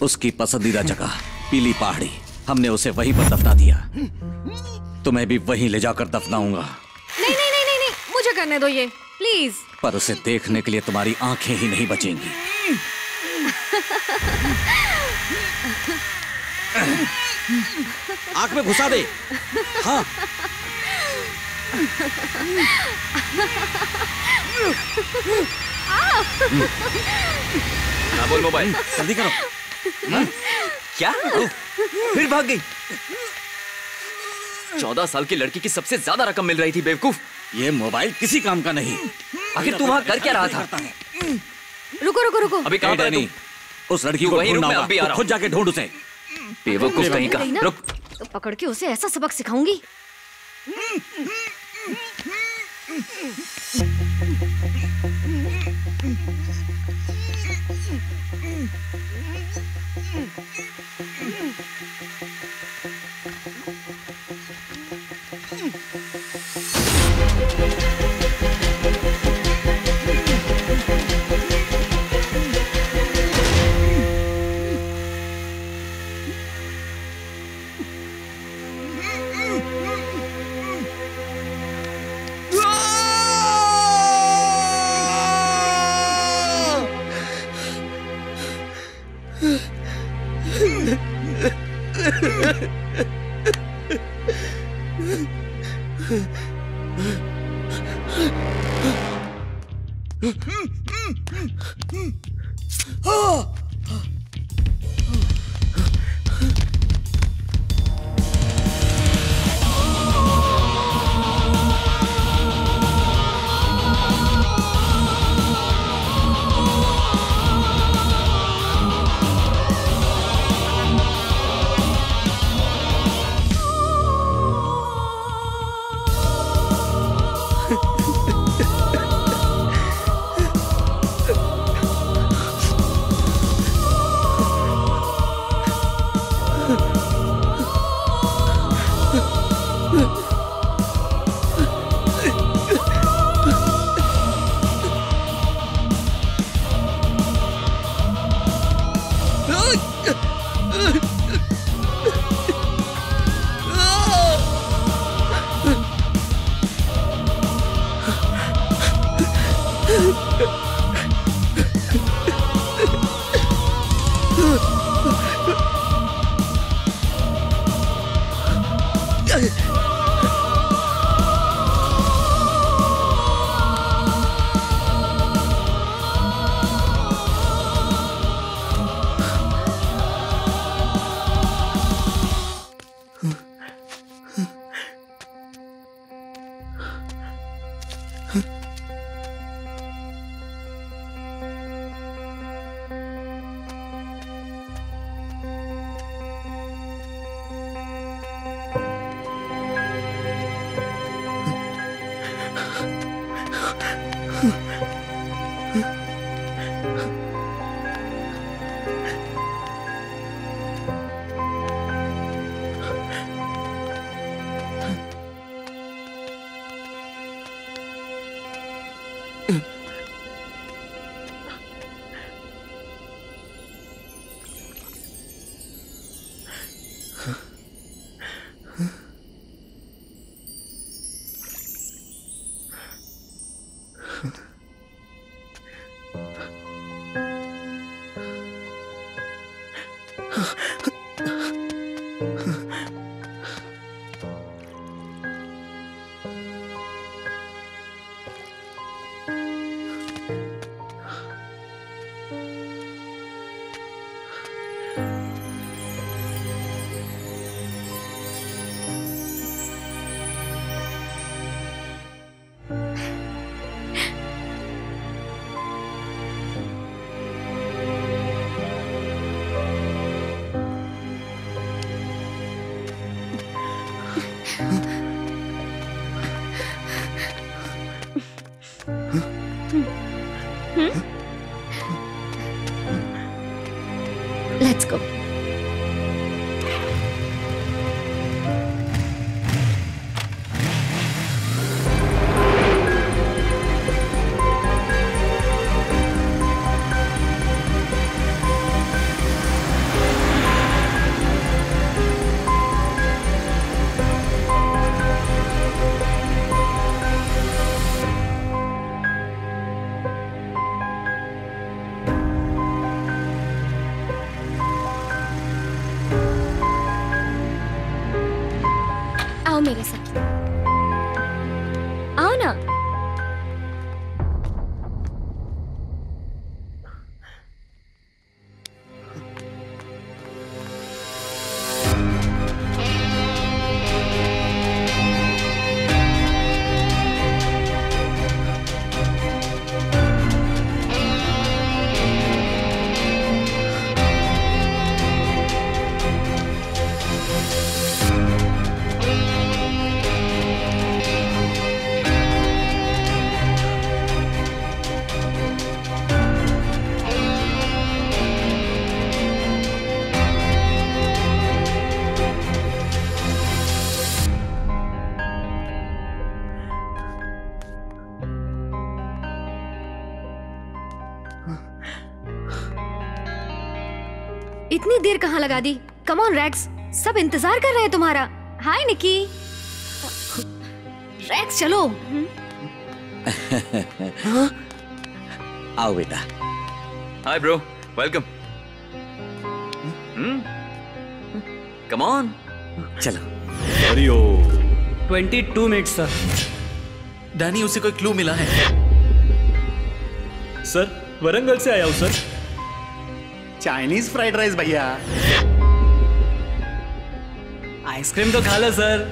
उसकी पसंदीदा जगह पीली पहाड़ी, हमने उसे वहीं पर दफना दिया। तुम्हें भी वहीं ले जाकर दफनाऊंगा। नहीं नहीं नहीं नहीं नहीं, मुझे करने दो ये, प्लीज। पर उसे देखने के लिए तुम्हारी आंखें ही नहीं बचेंगी। आंख में घुसा दे। हाँ। ना बोल मोबाइल, जल्दी करो। क्या? फिर भाग गई? 14 साल की लड़की की सबसे ज्यादा रकम मिल रही थी बेवकूफ। ये मोबाइल किसी काम का नहीं। आखिर तू वहां कर क्या रहा था? रुको रुको रुको। अभी कहाँ पर है तू? उस लड़की तू को वहीं रुक, ढूंढना मैं होगा। अब भी आ तो रहा खुद हूं। जाके ढूंढ उसे। बेवकूफ कहीं का। गई ना, रुक। तो पकड़ के उसे ऐसा सबक सिखाऊंगी। Let's go. आओ मेरे साथ, आओ ना। इतनी देर कहाँ लगा दी? कम ऑन रेक्स, सब इंतजार कर रहे हैं तुम्हारा। हाय निकी। रेक्स चलो। आओ बेटा। Hi bro, welcome. Come on. चलो। हरिओ। 22 मिनट्स सर। डैनी, उसे कोई क्लू मिला है? सर वरंगल से आया हूँ सर। चाइनीज फ्राइड राइस भैया। आइसक्रीम तो खा लो सर।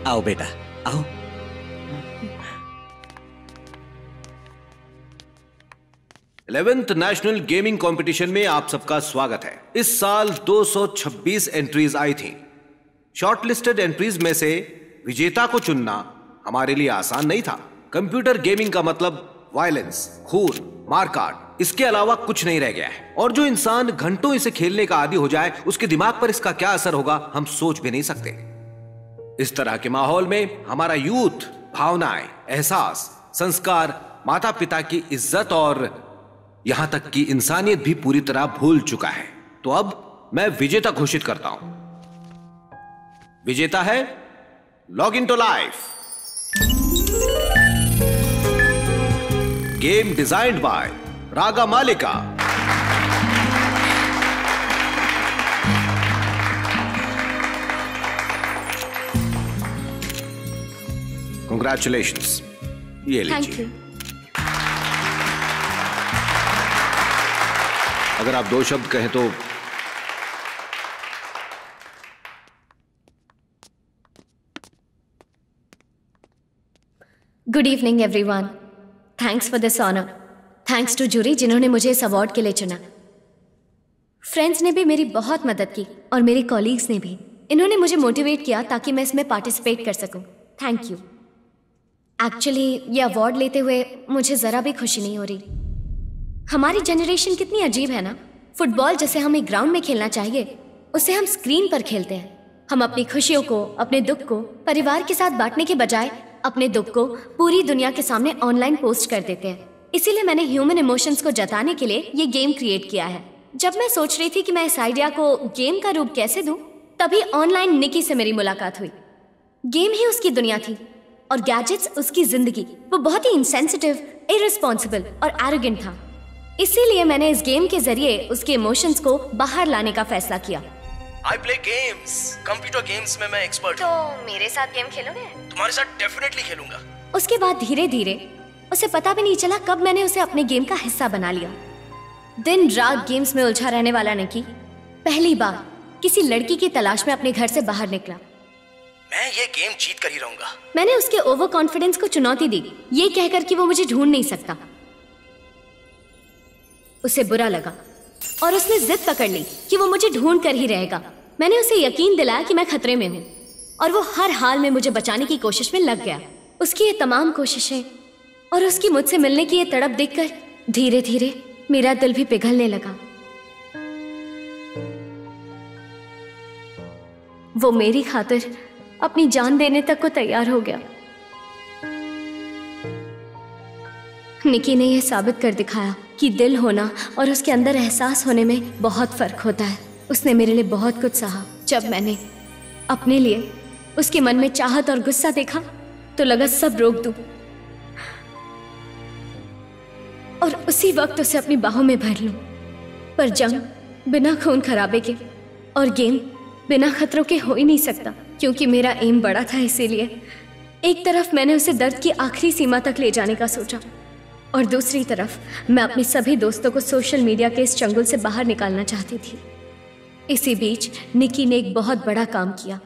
आओ बेटा आओ। इलेवेंथ नेशनल गेमिंग कंपटीशन में आप सबका स्वागत है। इस साल 226 एंट्रीज आई थी। शॉर्टलिस्टेड एंट्रीज में से विजेता को चुनना हमारे लिए आसान नहीं था। कंप्यूटर गेमिंग का मतलब वायलेंस, खून, मारकाट, इसके अलावा कुछ नहीं रह गया है। और जो इंसान घंटों इसे खेलने का आदी हो जाए, उसके दिमाग पर इसका क्या असर होगा हम सोच भी नहीं सकते। इस तरह के माहौल में हमारा यूथ भावनाएं, एहसास, संस्कार, माता पिता की इज्जत और यहां तक कि इंसानियत भी पूरी तरह भूल चुका है। तो अब मैं विजेता घोषित करता हूं। विजेता है log in to life, game designed by Raga Malika. Congratulations. ये लीजिए। अगर आप 2 शब्द कहें तो। Good evening everyone. Thanks for this honour. Thanks to jury जिन्होंने मुझे इस अवार्ड के लिए चुना। फ्रेंड्स ने भी मेरी बहुत मदद की और मेरे कॉलीग्स ने भी। इन्होंने मुझे मोटिवेट किया ताकि मैं इसमें पार्टिसिपेट कर सकूं। Thank you. एक्चुअली ये अवार्ड लेते हुए मुझे ज़रा भी खुशी नहीं हो रही। हमारी जनरेशन कितनी अजीब है ना। फुटबॉल जैसे हमें ग्राउंड में खेलना चाहिए, उसे हम स्क्रीन पर खेलते हैं। हम अपनी खुशियों को, अपने दुख को परिवार के साथ बांटने के बजाय अपने दुख को पूरी दुनिया के सामने ऑनलाइन पोस्ट कर देते हैं। इसीलिए मैंने ह्यूमन इमोशंस को जताने के लिए ये गेम क्रिएट किया है। जब मैं सोच रही थी कि मैं इस आइडिया को गेम का रूप कैसे दूं, तभी ऑनलाइन निकी से मेरी मुलाकात हुई। गेम ही उसकी दुनिया थी और गैजेट्स उसकी जिंदगी। वो बहुत ही इनसेंसिटिव, इररिस्पॉन्सिबल और एरोगेंट था। इसीलिए मैंने इस गेम के जरिए उसके इमोशंस को बाहर लाने का फैसला किया। I play games, computer games में मैं एक्सपर्ट हूँ। तो मेरे साथ गेम खेलोगे? तुम्हारे साथ डेफिनेटली खेलूंगा। उसके बाद धीरे धीरे उसे पता भी नहीं चला कब मैंने उसे अपने गेम का हिस्सा बना लिया। दिन रात गेम्स में उलझा रहने वाला निकी पहली बार किसी लड़की की तलाश में अपने घर से बाहर निकला। मैं ये गेम जीत कर ही रहूंगा। मैंने उसके ओवर कॉन्फिडेंस को चुनौती दी, ये कहकर कि वो मुझे ढूंढ नहीं सकता। उसे बुरा लगा और उसने जिद पकड़ ली कि वो मुझे ढूंढ कर ही रहेगा। मैंने उसे यकीन दिलाया कि मैं खतरे में हूँ और वो हर हाल में मुझे बचाने की कोशिश में लग गया। उसकी ये तमाम कोशिशें और उसकी मुझसे मिलने की ये तड़प देखकर धीरे धीरे मेरा दिल भी पिघलने लगा। वो मेरी खातिर अपनी जान देने तक को तैयार हो गया। निकी ने यह साबित कर दिखाया कि दिल होना और उसके अंदर एहसास होने में बहुत फर्क होता है। उसने मेरे लिए बहुत कुछ सहा। जब मैंने अपने लिए उसके मन में चाहत और गुस्सा देखा तो लगा सब रोक दूं और उसी वक्त उसे अपनी बाहों में भर लूं। पर जंग बिना खून खराबे के और गेम बिना खतरों के हो ही नहीं सकता, क्योंकि मेरा एम बड़ा था। इसीलिए एक तरफ मैंने उसे दर्द की आखिरी सीमा तक ले जाने का सोचा और दूसरी तरफ मैं अपने सभी दोस्तों को सोशल मीडिया के इस चंगुल से बाहर निकालना चाहती थी। इसी बीच निकी ने एक बहुत बड़ा काम किया।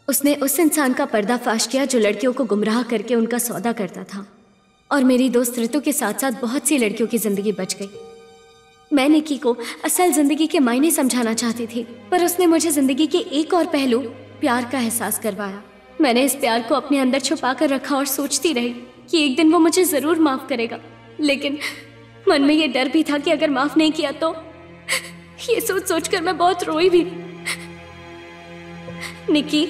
उसने उस इंसान का पर्दाफाश किया जो लड़कियों को गुमराह करके उनका सौदा करता था और मेरी दोस्त ऋतु के साथ साथ बहुत सी लड़कियों की जिंदगी बच गई। मैं निकी को असल जिंदगी के मायने समझाना चाहती थी, पर उसने मुझे जिंदगी के एक और पहलू प्यार का एहसास करवाया। मैंने इस प्यार को अपने अंदर छुपा कर रखा और सोचती रही कि एक दिन वो मुझे जरूर माफ करेगा, लेकिन मन में ये डर भी था कि अगर माफ नहीं किया तो। ये सोच सोचकर मैं बहुत रोई भी। निकी,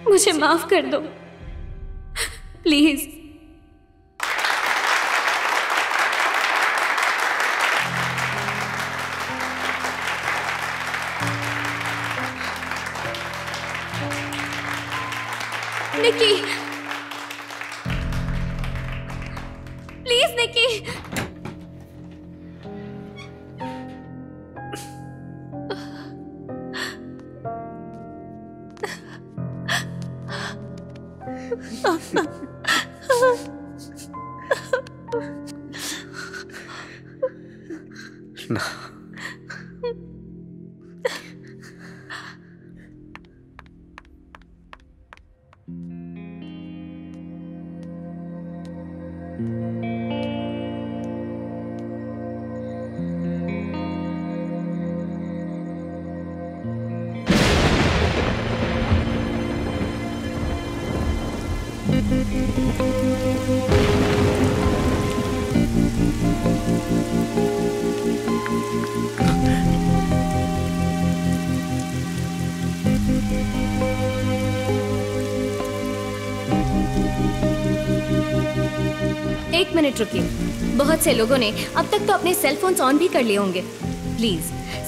मुझे माफ कर दो प्लीज। निकी, प्लीज निकी। ना एक मिनट रुकिए। बहुत से लोगों ने अब तक तो अपने सेल फोन्स ऑन भी कर लिए होंगे। प्लीज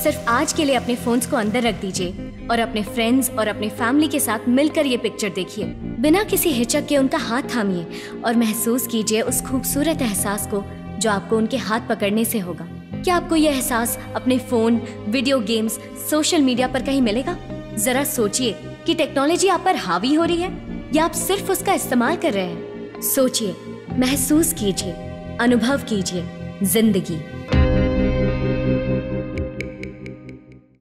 सिर्फ आज के लिए अपने फोन्स को अंदर रख दीजिए और अपने फ्रेंड्स और अपने फैमिली के साथ मिलकर ये पिक्चर देखिए। बिना किसी हिचक के उनका हाथ थामिए और महसूस कीजिए उस खूबसूरत एहसास को जो आपको उनके हाथ पकड़ने से होगा। क्या आपको यह एहसास अपने phone, video games, social media पर कहीं मिलेगा? जरा सोचिए कि टेक्नोलॉजी आप पर हावी हो रही है या आप सिर्फ उसका इस्तेमाल कर रहे हैं। सोचिए, महसूस कीजिए, अनुभव कीजिए जिंदगी।